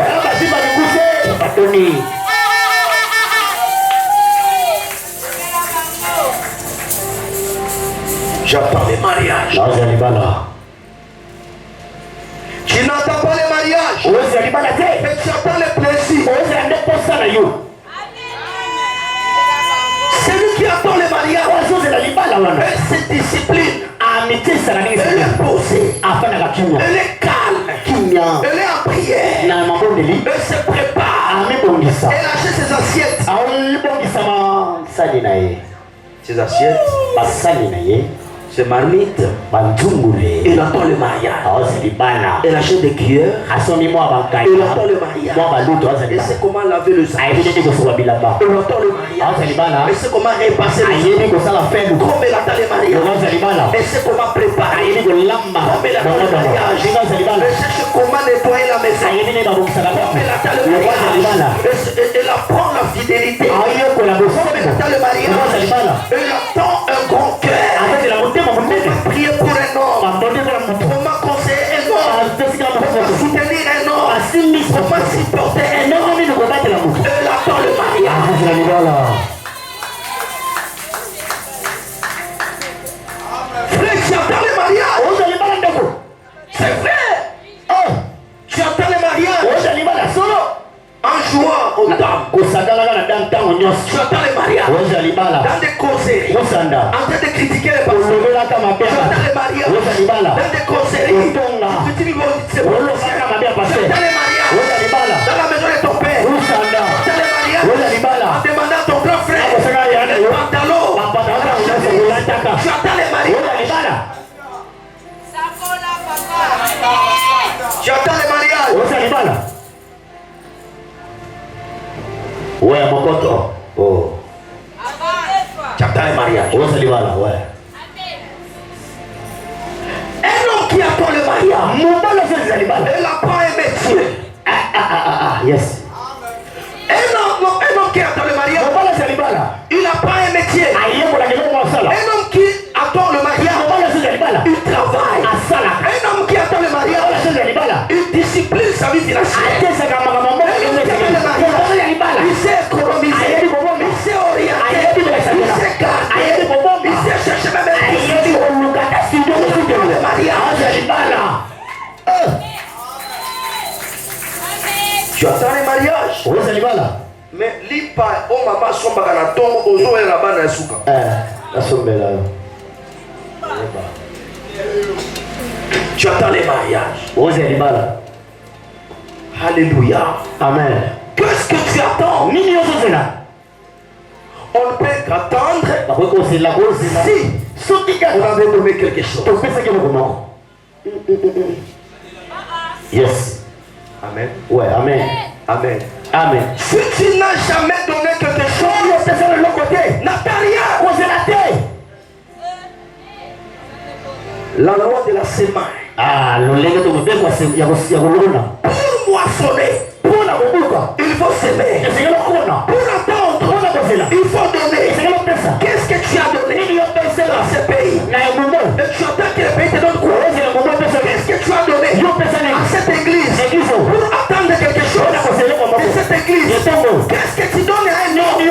J'attends le mariage. Tu n'attends pas le mariage, mais tu attends le plaisir. Celui qui attend le mariage, elle se discipline, elle est posée, elle est calme, elle est en prière, elle se prépare, elle achète ses assiettes. Ses assiettes, ses marmites, elle attend le mariage. Elle achète des cuillères, elle attend le mariage. Elle sait comment laver le sac. Elle attend le mariage. Elle sait comment repasser le sac. Comme elle attend le mariage. Elle sait comment préparer. Comme elle attend le mariage. Elle sait comment nettoyer la maison. Comme elle attend le mariage. Elle apprend la fidélité. Comme elle attend le mariage. Elle attend un grand cœur. Comment prier pour un homme? Comment conseiller un Comment supporter un homme de combattre l'amour? Elle attend le mariage. Frère, tu attends le mariage. C'est vrai. Oh, tu attends le mariage. En jouant au temps. Tu attends le mariage. Dans des causeries. En train de critiquer les personnes. Tu attends le mariage. Dans des causeries. Tu dis c'est bon. Tu attends le mariage. Dans la maison de ton père. Tu attends le mariage. En demandant à ton grand frère. Le pantalon. Tu attends le mariage. Tu attends le mariage. Ouais, mon pote. Oh. Tu attends le mariage. Un homme qui attend le mariage. Elle n'a pas un métier. Yes. Un homme qui attend le mariage. Il n'a pas un métier. Un homme qui attend le mariage. Il travaille. Un homme qui attend le mariage. Il discipline sa vie financière. Il sait économiser. Il sait orienter. Il sait garder. Il sait chercher même le mariage. Tu attends le mariage. Mais lis pas au maman son bagana tombe aux eaux et la banane souka. Tu attends les mariages. Alléluia. Amen. Qu'est-ce que tu attends? On ne peut qu'attendre si on avait donné quelque chose. Yes. Amen. Ouais, amen. Amen. Amen. Si tu n'as jamais donné quelque chose, n'attends rien. La loi de la semaine. Pour moissonner, il faut s'aimer. Pour attendre, il faut donner. Qu'est-ce que tu as donné dans ce pays? Et tu attends que le pays te donne quoi? Qu'est-ce que tu as donné à cette église pour attendre quelque chose de cette église? Qu'est-ce que tu donnes à un homme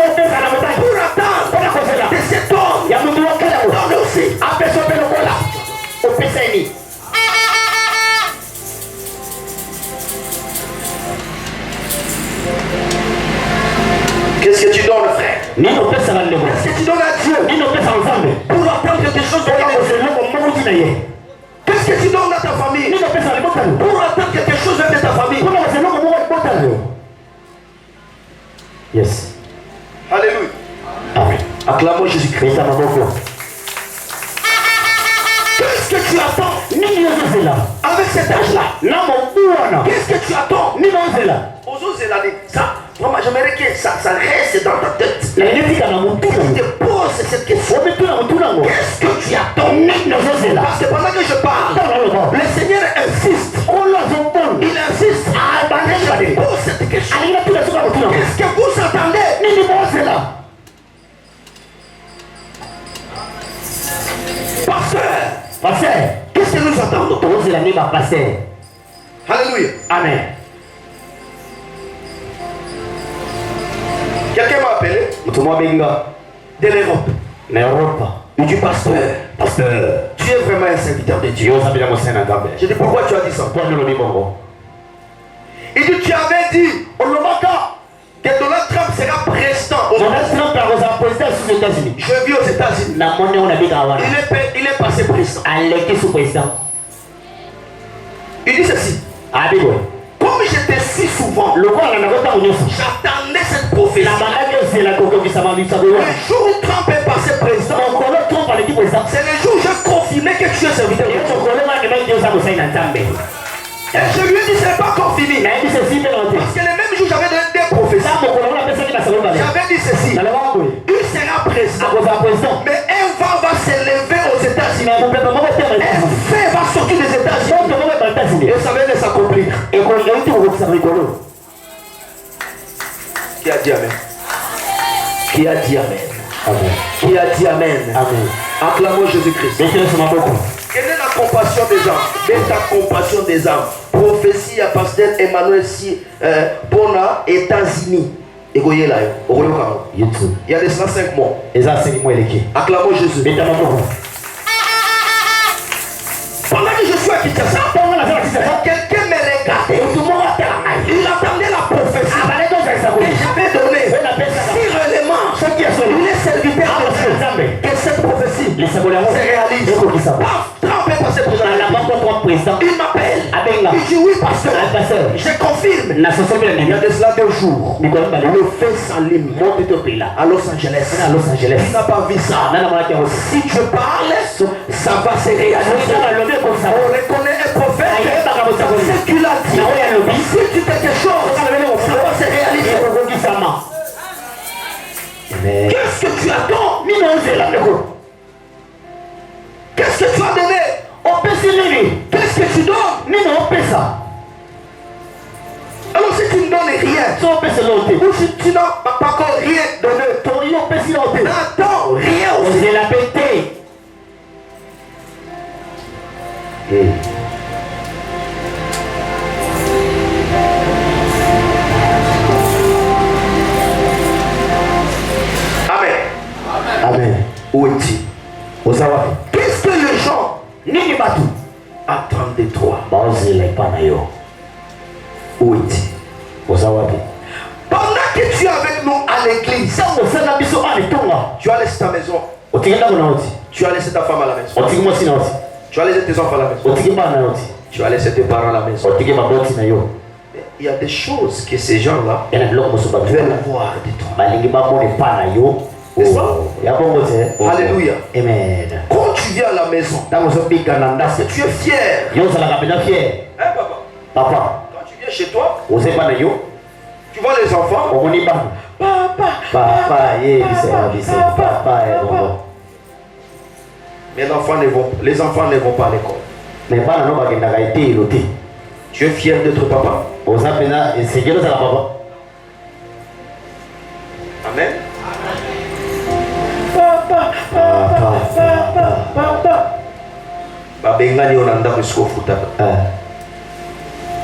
pour attendre de cet homme? Donne aussi. Qu'est-ce que tu donnes, frère? Qu'est-ce que tu donnes à Dieu pour attendre quelque chose de lui? Qu'est-ce que tu donnes à ta famille pour attendre quelque chose de ta famille? Yes. Alléluia. Amen. Acclamons Jésus-Christ. Qu'est-ce que tu attends avec cet âge-là? Qu'est-ce que tu attends? Ça, moi j'aimerais que ça reste dans ta tête. Tu te poses cette question. Qu'est-ce que tu attends? Parce que pendant que je parle, le Seigneur insiste. Il insiste. Je pose cette question. Qu'est-ce que vous attendez? Pasteur, qu'est-ce que nous attendons? Alléluia. Amen. Quelqu'un m'a appelé de l'Europe. Il dit pasteur, tu es vraiment un serviteur de Dieu. Je dis pourquoi tu as dit ça? Il dit tu avais dit que Donald Trump sera président aux États-Unis. Je vis aux États-Unis. Il est passé président. Il dit ceci. Comme j'étais si souvent, j'attendais cette prophétie. Le jour où Trump est passé président, c'est le jour où je confirmais que tu es serviteur de Dieu. Et je lui ai dit, ce n'est pas encore fini. Parce que le même jour, j'avais donné des prophéties. J'avais dit ceci. Il sera président. Mais un vent va s'élever aux États-Unis. Un fait va sortir des États-Unis. Et ça va s'accomplir. Qui a dit Amen? Qui a dit Amen? Amen. Qui a dit Amen? Amen. Acclamons Jésus-Christ. Quelle est la compassion des âmes? Mais ta compassion des âmes. Prophétie à pasteur Emmanuel si pour les États-Unis. Il y a de cela 5 mois. Acclamons Jésus. Pendant que je suis à Kinshasa, quelqu'un me regardait. Il attendait la prophétie. Et je vais donner 6 éléments. Il est serviteur de Dieu. Que cette prophétie se réalise. Trempé par cette président. Il m'appelle. Il dit oui, pasteur. Je confirme. Il y a de cela 2 jours. Le fait s'allume. À Los Angeles. Il n'a pas vu ça. Si tu parles, ça va se réaliser. On reconnaît un prophète. Ce qu'il a dit. Si tu dis quelque chose, ça va se réaliser. Qu'est-ce que tu attends? Qu'est-ce que tu as donné? Qu'est-ce que tu donnes? Alors si tu ne donnes rien, ou si tu n'as pas encore rien donné, n'attends rien aussi. Amen. Où es-tu? Qu'est-ce que les gens attendent de toi? Où es-tu? Pendant que tu es avec nous à l'église, tu as laissé ta maison. Tu as laissé ta femme à la maison. Tu as laissé tes enfants à la maison. Tu as laissé tes parents à la maison. Il y a des choses que ces gens-là veulent voir de toi. N'est-ce pas? Alléluia. Amen. Quand tu viens à la maison, tu es fier. Hein, papa? Quand tu viens chez toi, tu vois les enfants. Papa. Mais les enfants ne vont pas à l'école. Tu es fier d'être papa? Amen. Babengani onanda jusqu'au foot.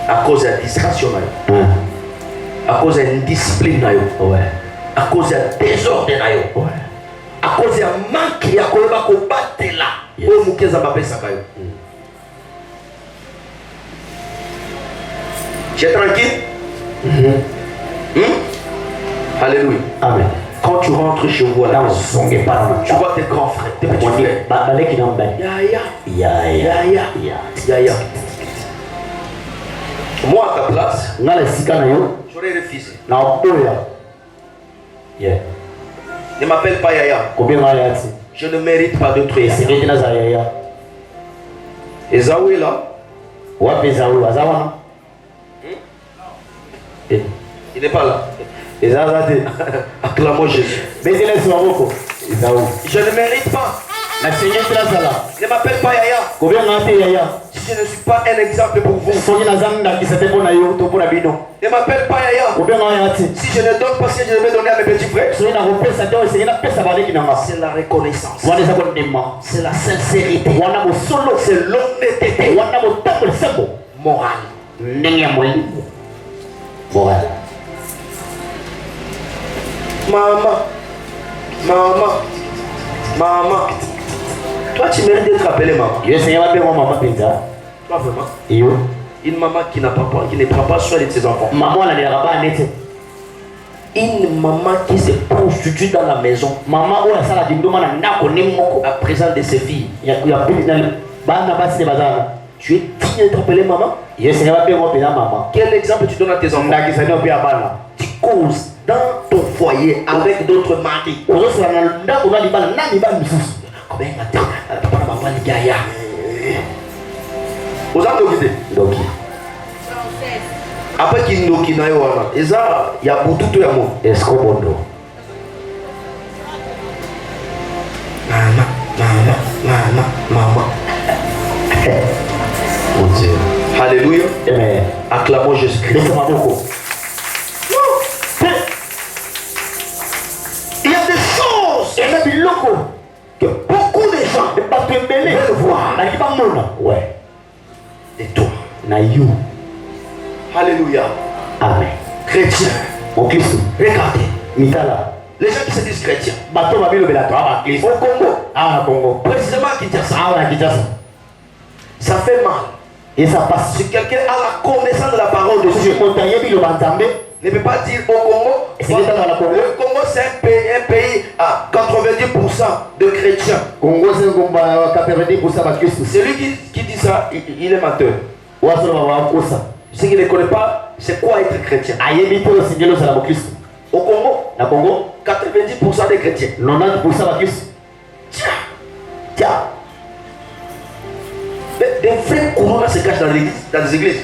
À cause de la distraction, à cause de la discipline, à cause de la désordre, à cause de la manque, à cause de la tu es tranquille? Alléluia. Amen. Quand tu rentres chez vous, là, tu vois tes grands frères, tes petits frères. Yaya. Moi, à ta place, j'aurais refusé. Ne m'appelle pas Yaya. Je ne mérite pas d'autre Yaya. Esaou est là. Il n'est pas là. Acclamons Jésus. Je ne mérite pas. Ne m'appelle pas Yaya. Si je ne suis pas un exemple pour vous. Ne m'appelle pas Yaya. Si je ne donne pas ce que je vais donner à mes petits frères. C'est la reconnaissance. C'est la sincérité. C'est l'honnêteté. Morale. Maman. Toi, tu mérites d'être appelé maman. Toi, vraiment. Une maman qui ne prend pas soin de ses enfants. Une maman qui se prostitue dans la maison. À présent de ses filles. Tu es digne d'être appelé maman. Quel exemple tu donnes à tes enfants? Tu causes dans ton foyer avec d'autres maris. Après qu'il nous ait il y a beaucoup de amour. Maman. Mon Dieu. Alléluia. Amen. Acclamons Jésus-Christ. Il y a des choses que beaucoup de gens veulent voir. Ouais. Et toi. Na you. Alléluia. Amen. Chrétien. Mon Christ. Regardez. Mitala. Les gens qui se disent chrétiens. Bateau va bien le belatoire. Au Congo. Ah, Congo. Précisément à Kinshasa. Ah, ouais, Kinshasa. Ça fait mal. Et ça passe. Si quelqu'un a la connaissance de la parole de Dieu, ne peut pas dire au Congo. Le Congo, c'est un pays à 90% de chrétiens. Congo, c'est 90% de Christ. Celui qui dit ça, il est menteur. Ce qui ne connaît pas, c'est quoi être chrétien. Au Congo, 90% des chrétiens. 90% de Christ. Tiens. Des vrais couronnes se cachent dans les églises.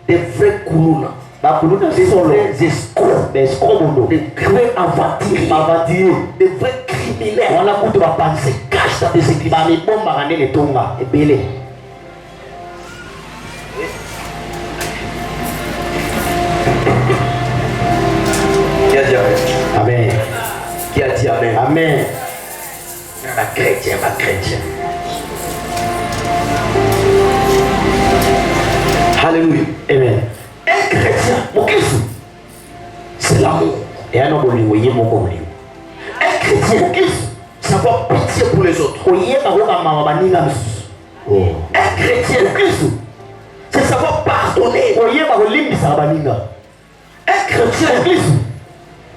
Des vrais couronnes. Des vrais escrocs. Des vrais aventuriers. Des vrais criminels. Se cachent dans des églises. Qui a dit amen? Amen. Qui a dit amen? Amen. Ma chrétien, ma chrétien. Alléluia. Amen. Un chrétien, mon Christ, c'est l'amour. Et un homme, Un chrétien, mon Christ, c'est avoir pitié pour les autres. Un chrétien, mon Christ, c'est savoir pardonner. Un chrétien, mon Christ,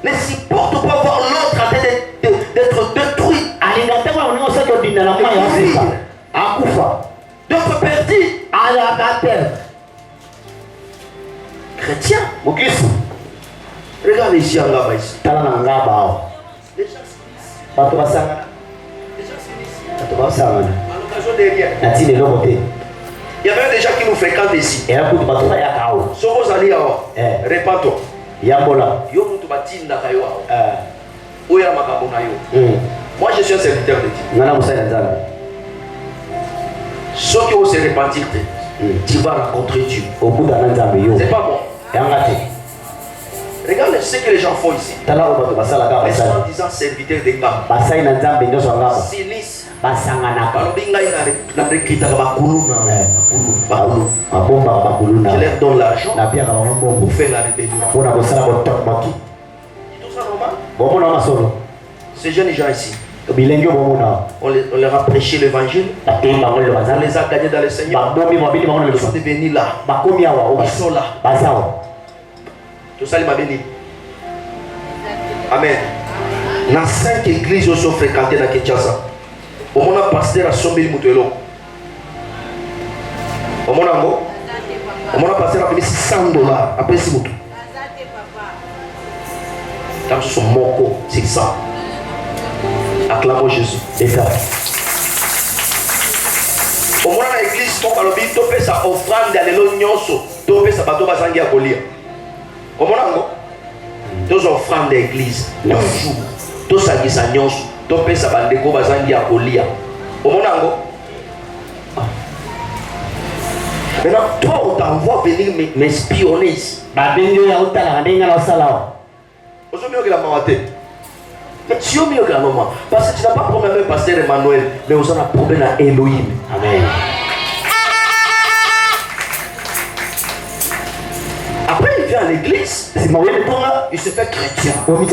ne supporte pas voir l'autre en train d'être détruit. D'autres perdus. Chrétien, mon Christ. Regarde ici en Ngaba ici. Les gens s'unissent. À l'occasion des riens. Il y avait des gens qui nous fréquentent ici. Si vous allez là, répands-toi. Yo mutu batinda kayo. Oya makambo na yo. Moi je suis un serviteur de Dieu. Ceux qui vont se repentir, tu vas rencontrer Dieu. C'est pas bon. Regarde ce que les gens font ici. Ils sont en disant serviteur de Dieu. S'unissent. Je leur donne l'argent pour faire la rébellion. Tout ça normal? Ces jeunes gens ici, on leur a prêché l'évangile, on les a gagnés dans le Seigneur, ils sont devenus là, ils sont là. Tout ça, il m'a béni. Amen. Dans 5 églises qui sont fréquentées dans Kinshasa, on a pasteur à 100 000 moutons. On a pasteur à $600 après 6 moutons. Quand ce sont moko, c'est ça. Acclamons Jésus. C'est ça. Au moins dans l'église, on parle bien, tu fais sa offrande à l'élo nyonso, tu fais sa bateau basangi à colia. Au moins tu fais offrande d'église, toujours. Tu fais sa nyonso, tu fais sa bandeko basangi à colia. Au moins maintenant, toi, on t'envoie venir m'espionner ici. Aujourd'hui, mieux que la maman. Tu es mieux que la maman. Parce que tu n'as pas problème avec pasteur Emmanuel, mais vous avez un problème à Elohim. Amen. Après, il vient à l'église. Il se fait chrétien. Amen.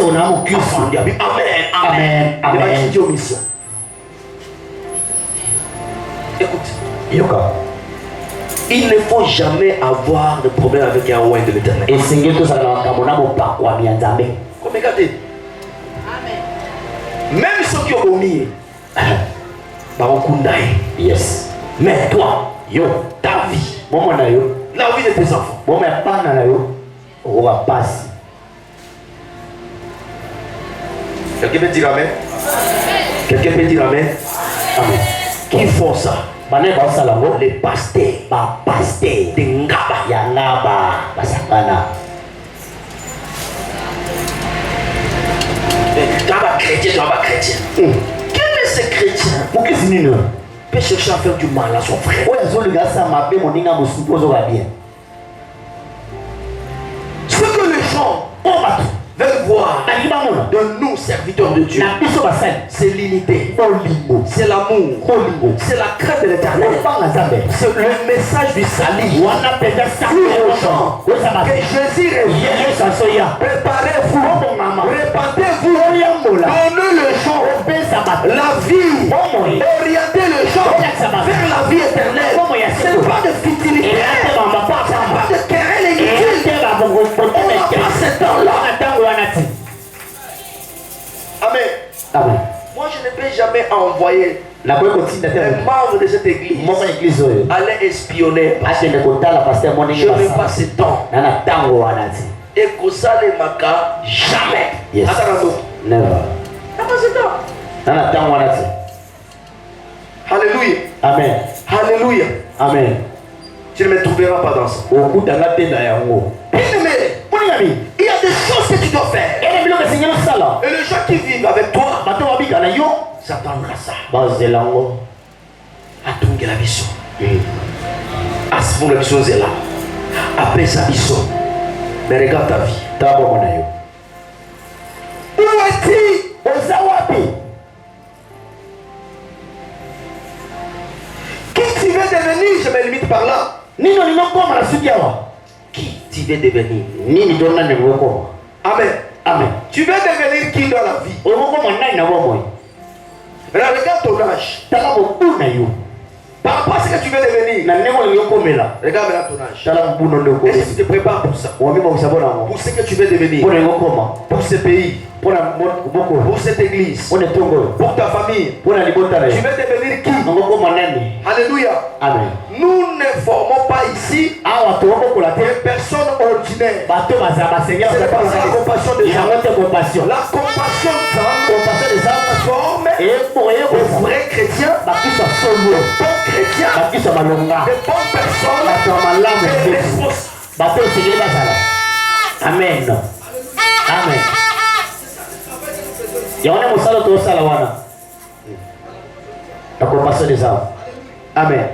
Amen. Il va mission. Écoute. Il ne faut jamais avoir de problème avec un roi de l'éternel. Comme regardez. Même ceux qui ont omis, yes. Mais toi, ta vie, la vie de tes enfants, quelqu'un peut dire amen? Quelqu'un peut dire amen? Amen. Qui font ça? Les pasteurs, des ngaba, chrétien. Quel est ce chrétien? Peut chercher à faire du mal à son frère. Ce que les gens veulent voir de nous, serviteurs de Dieu, c'est l'unité, c'est l'amour, c'est la crainte de l'éternel, c'est le message du salut. Que Jésus revient. Préparez-vous, répandez-vous, donnez le champ, la vie, orientez le champ vers la vie éternelle. C'est pas de futilité, c'est pas de querelle inutile. On n'a pas ce temps-là. Amen. Moi, je ne peux jamais envoyer un membre de cette église aller espionner. Je n'ai pas ce temps. Et que ça ne maka jamais. Yes. Never. Alléluia. Amen. Alléluia. Amen. Tu ne me trouveras pas dans ça. Bien-aimé, il y a des choses que tu dois faire. Et les gens qui vivent avec toi s'attendront à ça. Atunge la biso. Asfung la biso zela. Après sa biso. Mais regarde ta vie. Où es-tu? Qui tu veux devenir? Je me limite par là. Qui tu veux devenir? Amen. Amen. Tu veux devenir qui dans la vie? Regarde ton âge. Par rapport à ce que tu veux devenir, regarde maintenant ton âge. Est-ce que tu te prépares pour ça? Pour ce que tu veux devenir, pour ce pays, pour cette église, pour ta famille, tu veux devenir qui? Alléluia. Amen. Nous ne formons pas ici des personnes ordinaires. C'est pas la compassion des âmes. La compassion des âmes forme des vrais chrétiens, des bons chrétiens, des bonnes personnes, des responsables. Amen. Amen. Yawana musala to sala wana. La compassion des âmes. Amen.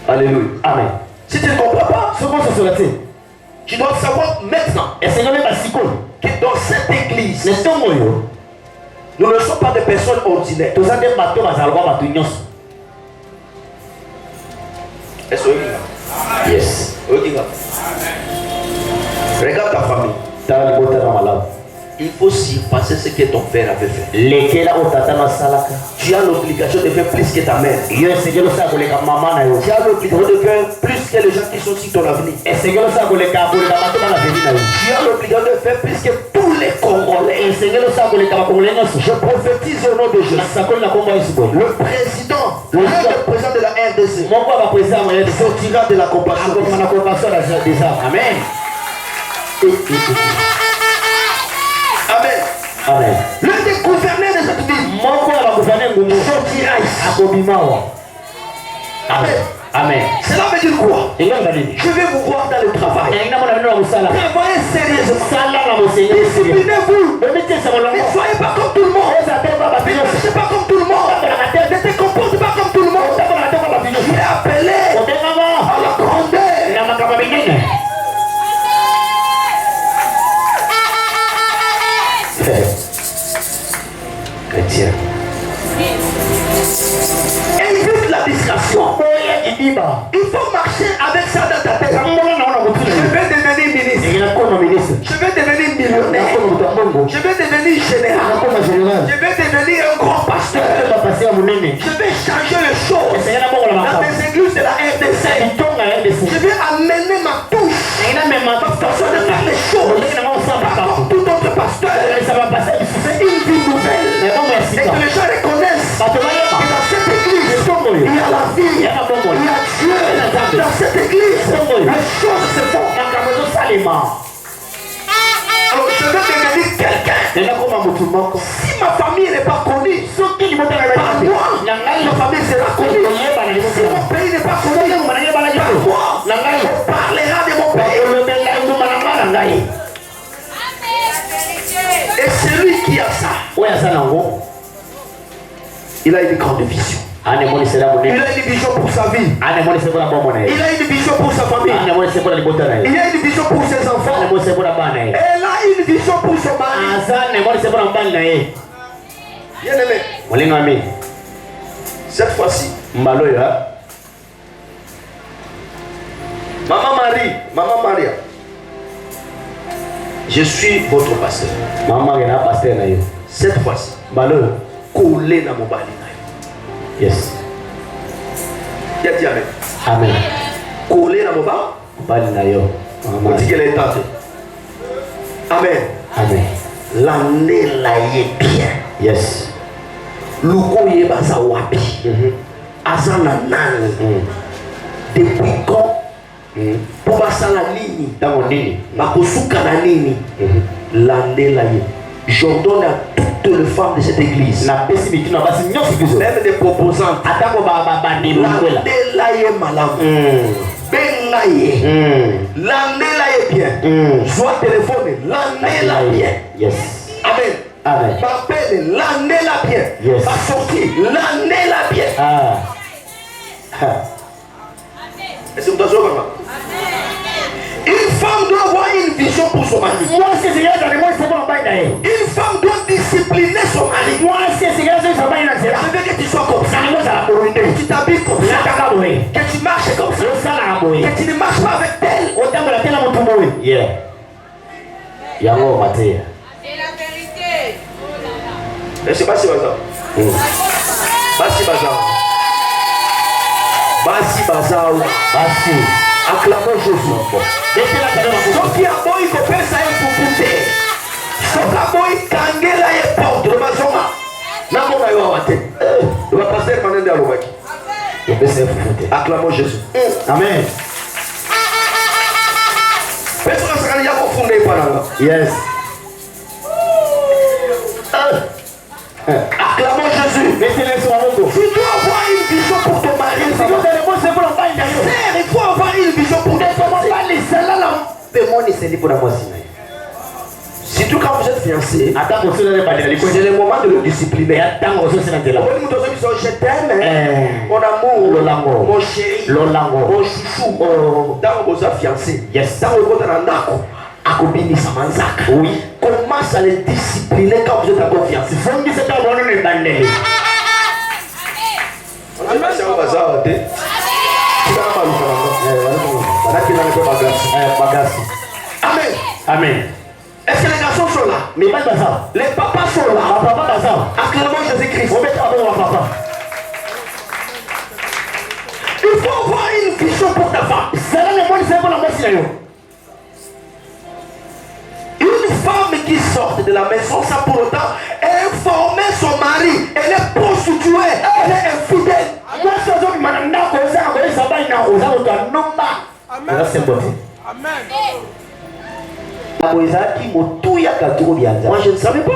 Alléluia. Amen. Si tu ne comprends pas, tu dois savoir maintenant que dans cette église, nous ne sommes pas des personnes ordinaires. Est-ce que yes. Regarde ta famille. Il faut surpasser ce que ton père avait fait. Tu as l'obligation de faire plus que ta mère. Tu as l'obligation de faire plus que les gens qui sont sur ton avenir. Tu as l'obligation de faire plus que tous les Congolais. Je prophétise au nom de Jésus. Le président de la RDC sortira de la compassion. Amen. Amen. Amen. L'un des gouverneurs de cette ville sortira ici. Amen. Amen. Cela veut dire quoi? Je vais vous voir dans le travail. Travaillez sérieusement. Disciplinez-vous. Ne soyez pas comme tout le monde. Ne marchez pas comme tout le monde. Ne te comporte pas comme tout le monde. Tu es appelé à la grandeur. Chrétien. Évite la distraction. Il faut marcher avec ça dans ta tête. Je vais devenir ministre. Je vais devenir millionnaire. Je vais devenir général. Je vais devenir un grand pasteur. Je vais changer les choses dans les églises de la RDC. Je vais amener ma touche, ma façon de faire les choses. Comme tout autre pasteur, c'est une vie nouvelle. Et que les gens reconnaissent que dans cette église, il y a la vie, il y a Dieu. Dans cette église, les choses se font. Alors je vais devenir quelqu'un. Si ma famille n'est pas connue, par moi, ma famille sera connue. Si mon pays n'est pas connu, par moi, on parlera de mon pays. Et celui qui a ça, il a une grande vision. Il a une vision pour sa vie. Il a une vision pour sa famille. Il a une vision pour ses enfants. Elle a une vision pour son mari. Bien aimé. Cette fois-ci, Maman Maria, je suis votre pasteur. Cette fois-ci, collez dans mon bali. Yes. Il a dit amen. Amen. Collez dans mon bali. On dit qu'elle est tentée. Amen. Amen. L'année là est bien. Yes. Luko yebaza wapi. Azana nani. Depuis quand? Pour basala nini. Dans nini. Bakosuka na nini. L'année là est. J'ordonne à toutes les femmes de cette église, même des proposants, l'année là est malade. L'année là est bien. Soit téléphoné, l'année là est bien. Yes. Amen. Amen. M'appelle l'année là bien. Yes. Va sortir l'année là bien. Est-ce que vous avez vraiment? Une femme doit avoir une vision pour son mari. Une femme doit discipliner son mari. Je veux que tu sois comme ça. Que tu t'habilles comme ça. Que tu marches comme ça. Que tu ne marches pas avec elle. Yeah. Yango Maté. C'est la vérité. Mais c'est pas si bazar. Basi bazar. Basi bazar. Basi. Acclamons Jésus. Soki aboyi kopesa ye pupute. Soki aboyi kangela ye porte de mazonga. Namona yo awate. Le pasteur manende alobaki. Acclamons Jésus. Amen. Personne ne s'en yako fondé par là. Yes. Acclamons Jésus. Tu dois avoir une vision pour ton mari. Il faut avoir une vision pour ton mari. Surtout quand vous êtes fiancé, c'est le moment de le discipliner. Je t'aime, mon amour, mon chéri, mon chouchou. Dans vos fiancés, dans votre nandako. Oui. Commence à les discipliner quand vous êtes encore fiancé. Amen. Amen. Est-ce que les garçons sont là? Mais pas ça. Les papas sont là. Acclamons Jésus-Christ. Il faut avoir une vision pour ta femme. Une femme qui sort de la maison sans pour autant informer son mari. Elle est prostituée. Elle est infidèle. Moi je ne savais pas.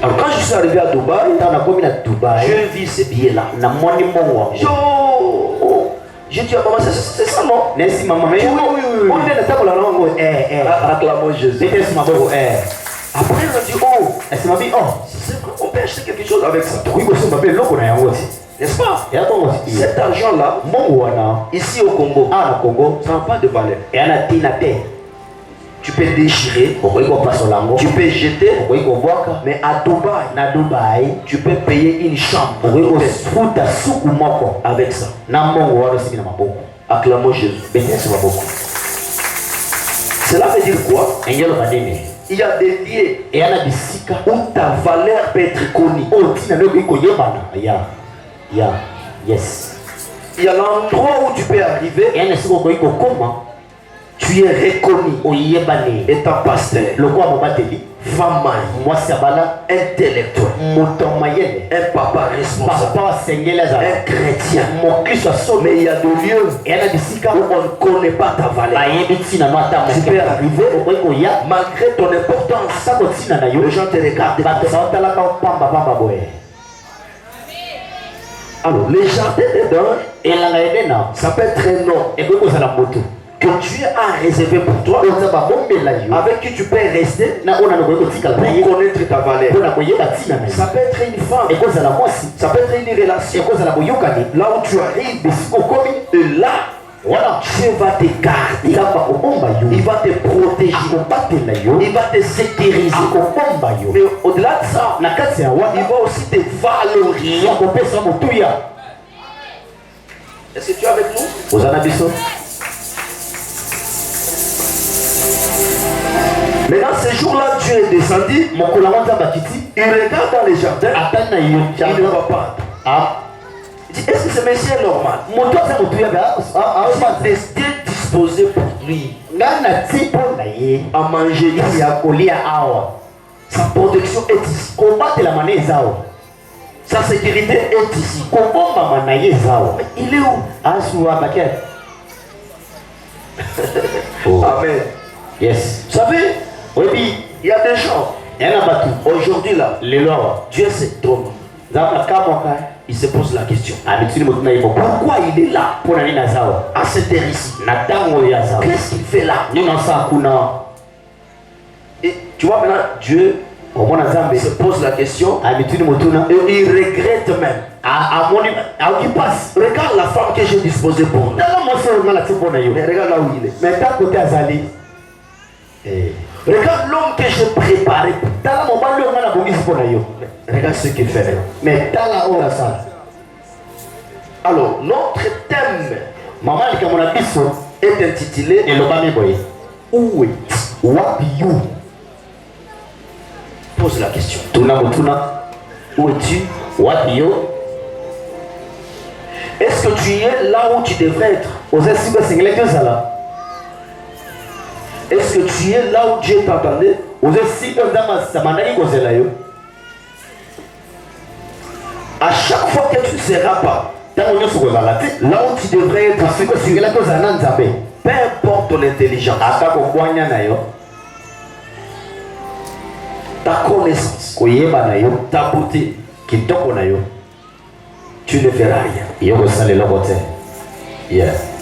Alors quand je suis arrivé à Dubaï, je vis ces billets-là. Je dis à maman, c'est ça non? Merci maman. Oui. Acclamons Jésus. Après elle m'a dit, on peut acheter quelque chose avec ça. N'est-ce pas? Cet argent-là, ici au Congo, ça n'a pas de valeur. Tu peux déchirer, tu peux jeter, mais à Dubaï, tu peux payer une chambre avec ça. Acclamons Jésus. Cela veut dire quoi? Il y a des lieux où ta valeur peut être connue. Yes. Il y a l'endroit où tu peux arriver. Tu es reconnu étant pasteur, femme, intellectuel, un papa responsable, un chrétien. Mais il y a des lieux où on ne connaît pas ta valeur. Tu peux arriver malgré ton importance. Les gens te regardent. Alors, les jardins dedans, ça peut être un nom. que Dieu a réservé pour toi, avec qui tu peux rester pour connaître ta valeur. Ça peut être une femme, ça peut être une relation. Là où tu arrives, et là, voilà, Dieu va te garder, il va te protéger, il va te sécuriser. Mais au-delà de ça, il va aussi te valoriser. Est-ce que tu es avec nous? Maintenant, ce jour-là, Dieu est descendu. Il regarde dans les jardins. Il ne va pas. Est-ce que ce monsieur est normal? C'était disposé pour lui à manger ici. Sa protection est ici. Sa sécurité est ici. Il est où? Amen. Yes. Vous savez, oui, il y a des gens. Aujourd'hui là, Dieu se trompe. Il se pose la question. Pourquoi il est là à cette heure ici? Qu'est-ce qu'il fait là? Et tu vois maintenant, Dieu se pose la question et il regrette même. Regarde la femme que j'ai disposée pour nous. Mais regarde là où il est. Regarde l'homme que j'ai préparé. Regarde ce qu'il fait. Alors, notre thème est intitulé Où es-tu? Pose la question. Où es-tu? Est-ce que tu es là où tu devrais être? Est-ce que tu es là où Dieu t'attendait? À chaque fois que tu ne seras pas là où tu devrais être, peu importe ton intelligence, ta connaissance, ta beauté, tu ne feras rien.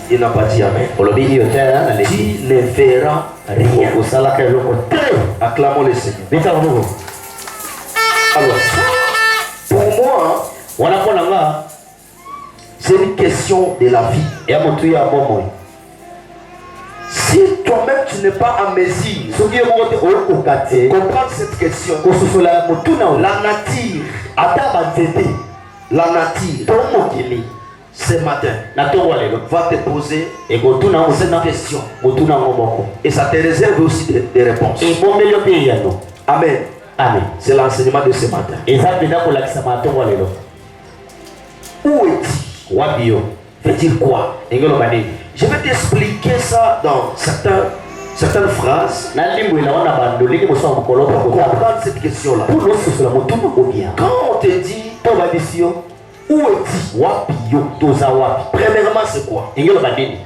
Il n'a pas dit amen. Tu ne feras rien. Acclamons le Seigneur. Alors, pour moi, c'est une question de la vie. Si toi-même tu n'es pas en mesure de comprendre cette question, la nature, ce matin, va te poser cette question. Et ça te réserve aussi des réponses. Amen. Amen. C'est l'enseignement de ce matin. Où es-tu? Veut dire quoi? Je vais t'expliquer ça dans certaines phrases pour comprendre cette question-là. Quand on te dit où es-tu? Premièrement, c'est quoi?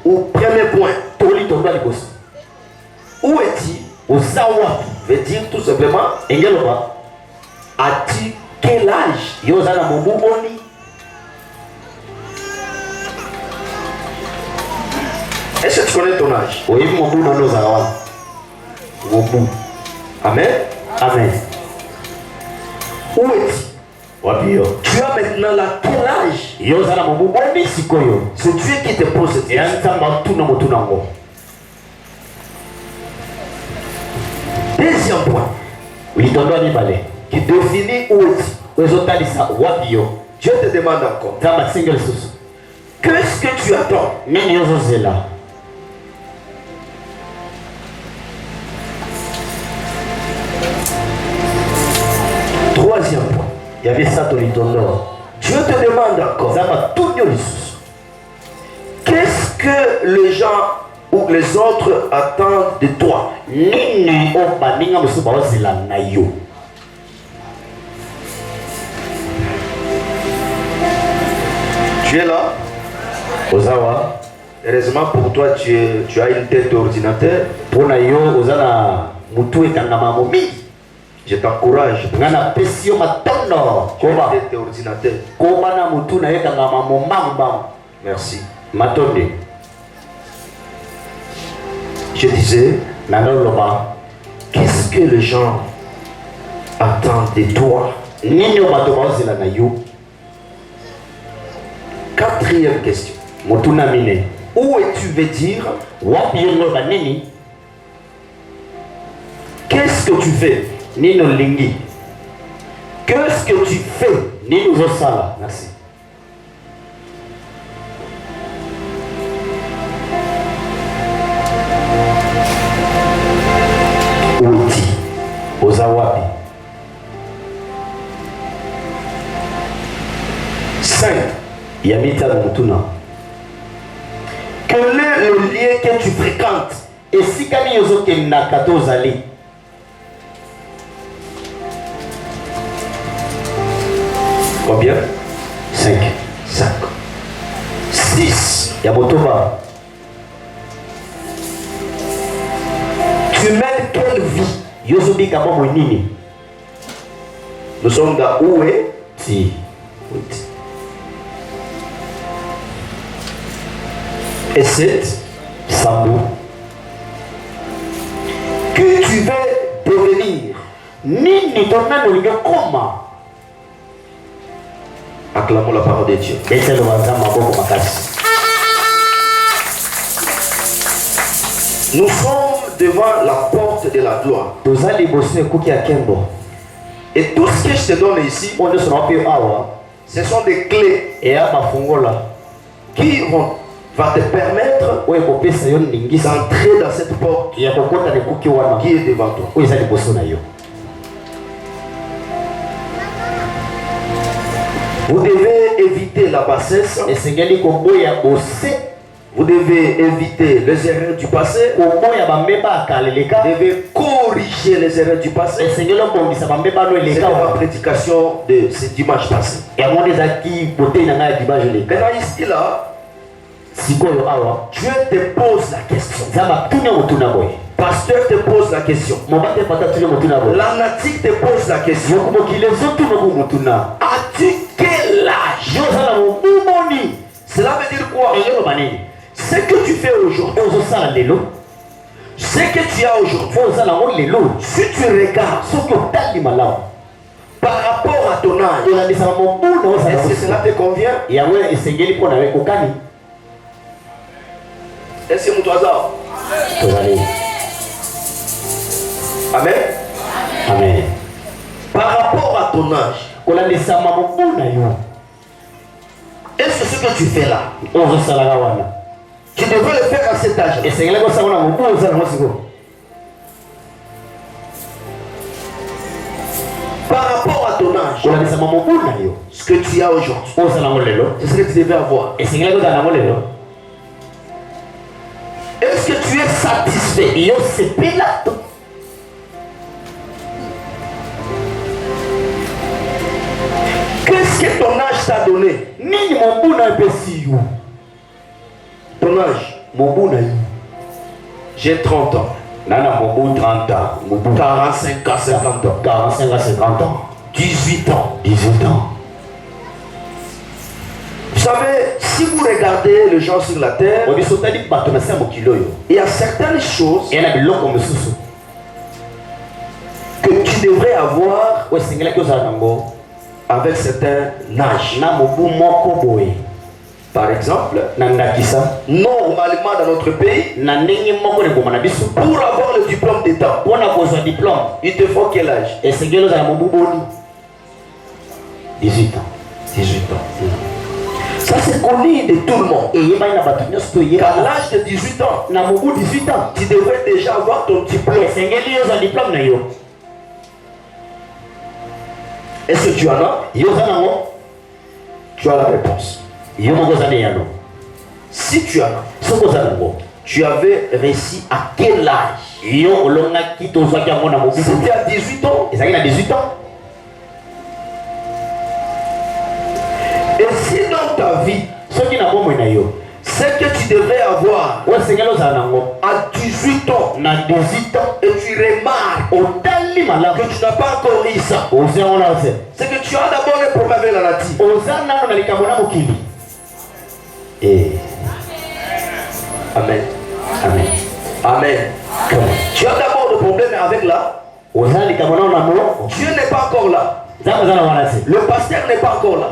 Au premier point, où es-tu? Veut dire tout simplement, as-tu quel âge? Est-ce que tu connais ton âge? Amen. Amen. Où es-tu? Tu as maintenant là quel âge? C'est Dieu qui te pose cette question. Deuxième point, qui définit où es-tu? Dieu te demande encore, qu'est-ce que tu attends? Troisième point, Dieu te demande encore, qu'est-ce que les gens ou les autres attendent de toi? Tu es là? Heureusement pour toi, tu as une tête d'ordinateur. Je t'encourage. Tu as une tête d'ordinateur. Merci. Je disais, qu'est-ce que les gens attendent de toi? Quatrième question. Où es-tu veux dire? Qu'est-ce que tu fais? Qu'est-ce que tu fais? Merci. Outi, Ozawapi. 5. Yamita Mutuna. Quel est le lien que tu fréquentes? Et si Kali Yozoke Nakato Zali. Combien? 5. 5. 6. Yamotoba. Tu mènes quelle vie? Yozobi Kabo Nini. Nous sommes dans où est? Si. Et 7. Sambou. Que tu veux devenir? Nini Tonano Yokoma. Acclamons la parole de Dieu. Nous sommes devant la porte de la gloire. Et tout ce que je te donne ici, ce sont des clés qui vont te permettre d'entrer dans cette porte qui est devant toi. Vous devez éviter la bassesse. Vous devez éviter les erreurs du passé. Vous devez corriger les erreurs du passé. C'est la prédication de ce dimanche passé. Maintenant ici là, Dieu te pose la question. Pasteur te pose la question. L'anatique te pose la question. As-tu quel âge? Cela veut dire quoi? Ce que tu fais aujourd'hui, ce que tu as aujourd'hui, si tu regardes par rapport à ton âge, est-ce que cela te convient? Est-ce que nous Amen. Amen. Par rapport à ton âge, est-ce que ce que tu fais là, tu devrais le faire à cet âge? Par rapport à ton âge, ce que tu as aujourd'hui, c'est ce que tu devais avoir. Est-ce que tu es satisfait? Qu'est-ce que ton âge t'a donné? Ton âge? J'ai 30 ans. 30 ans. 45 à 50 ans. 45 à 50 ans. 18 ans. 18 ans. Vous savez, si vous regardez les gens sur la terre, il y a certaines choses que tu devrais avoir avec certains âges. Par exemple, normalement dans notre pays, pour avoir le diplôme d'État, il te faut quel âge? 18 ans. 18 ans. Ça c'est connu de tout le monde. Qu'à l'âge de 18 ans, tu devrais déjà avoir ton diplôme. Est-ce que tu en as? Tu as la réponse. Si tu en as, tu avais réussi à quel âge? C'était à 18 ans. Et si dans ta vie, ce que tu devrais avoir à 18 ans, et tu remarques que tu n'as pas encore eu ça, c'est que tu as d'abord un problème avec la nature. Amen. Amen. Amen. Tu as d'abord le problème avec la. Dieu n'est pas encore là. Le pasteur n'est pas encore là.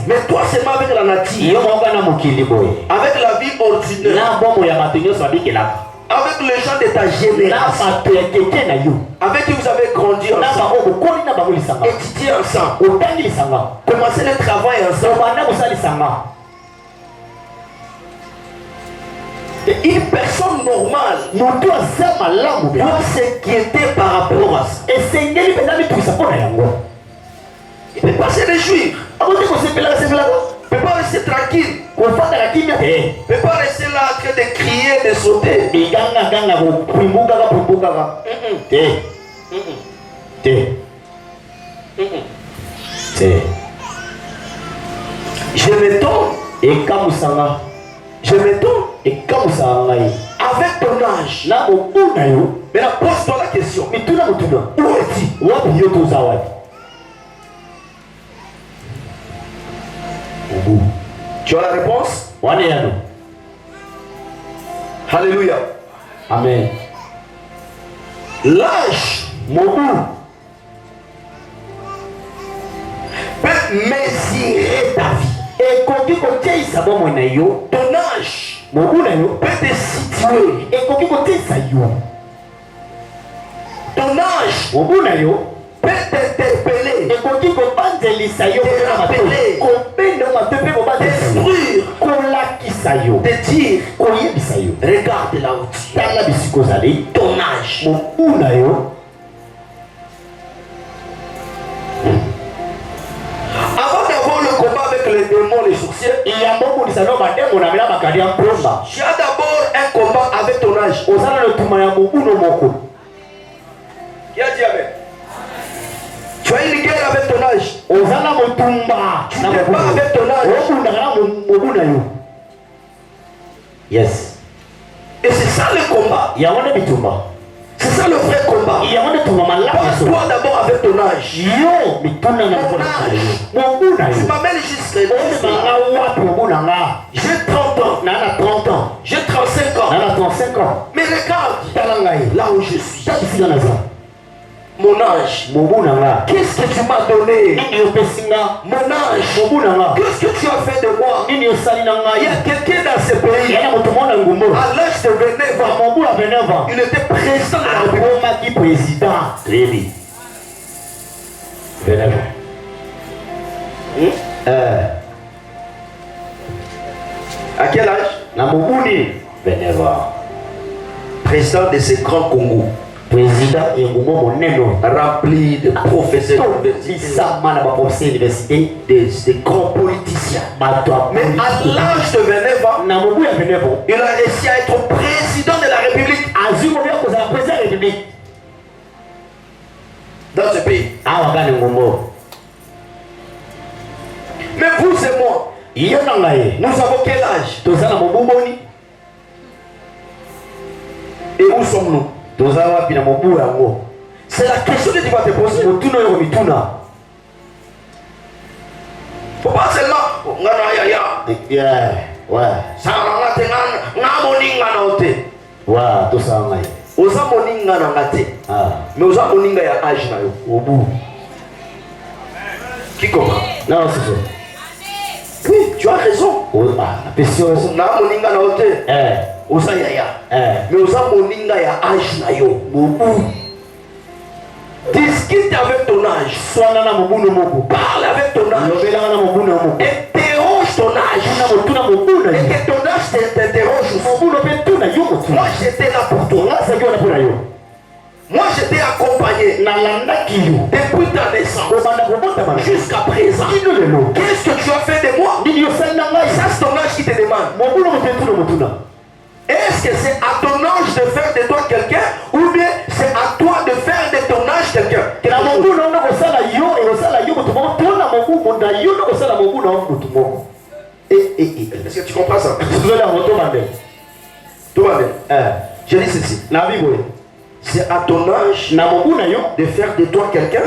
Mais toi seulement avec la nature. Avec la vie ordinaire. Avec les gens de ta génération. Avec qui vous avez grandi ensemble. Étudier ensemble. Commencer le travail ensemble. Et une personne normale doit s'inquiéter par rapport à ça. Il ne peut pas se réjouir. Il ne peut pas rester tranquille. Il ne peut pas rester là en train de crier, de sauter. Je me tombe. Je me tombe. Avec ton âge. Maintenant pose-toi la question. Où es-tu? Tu as la réponse? Alléluia. Amen. L'âge peut mesurer ta vie. Ton âge peut te situer. Ton âge peut t'interpeller, te rappeler, t'instruire, te dire, regarde là où tu es. Ton âge. Avant d'avoir le combat avec les démons, les sorciers, tu as d'abord un combat avec ton âge. Qui a dit amen? Tu as une guerre avec ton âge. Tu te bats avec ton âge. Yes. Et c'est ça le combat. C'est ça le vrai combat. Passe-toi d'abord avec ton âge. Tu m'amènes jusqu'à j'ai 30 ans. J'ai 35 ans. Mais regarde là où je suis. Mon âge. Qu'est-ce que tu m'as donné? Mon âge. Qu'est-ce que tu as fait de moi? Il y a quelqu'un dans ce pays. À l'âge de 29 ans, il était président de la République. À quel âge? Président de ce grand Congo. Rempli de professeurs d'université, des grands politiciens. Mais à l'âge de 29 ans, il a réussi à être président de la République. Dans ce pays. Mais vous et moi, nous avons quel âge? Et où sommes-nous? C'est la question que tu vas te poser. Faut pas seulement mais oza moninga ya âge na yo. Qui comprend? Oui, tu as raison. Na moninga na ote. Oza yaya. Mais oza moninga ya âge na yo. Discute avec ton âge. Parle avec ton âge. Interroge ton âge. Et que ton âge t'interroge. Moi j'étais là pour toi. Moi j'étais accompagné depuis ta naissance jusqu'à présent. Qu'est-ce que tu as fait de moi? Ça c'est ton âge qui te demande. Est-ce que c'est à ton âge de faire de toi quelqu'un ou bien c'est à toi de faire de ton âge quelqu'un? Est-ce que tu comprends ça? Je dis ceci. C'est à ton âge de faire de toi quelqu'un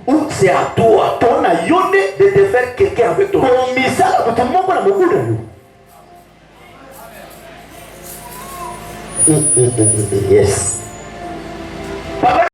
ou c'est à toi de te faire quelqu'un avec ton âge? Yes.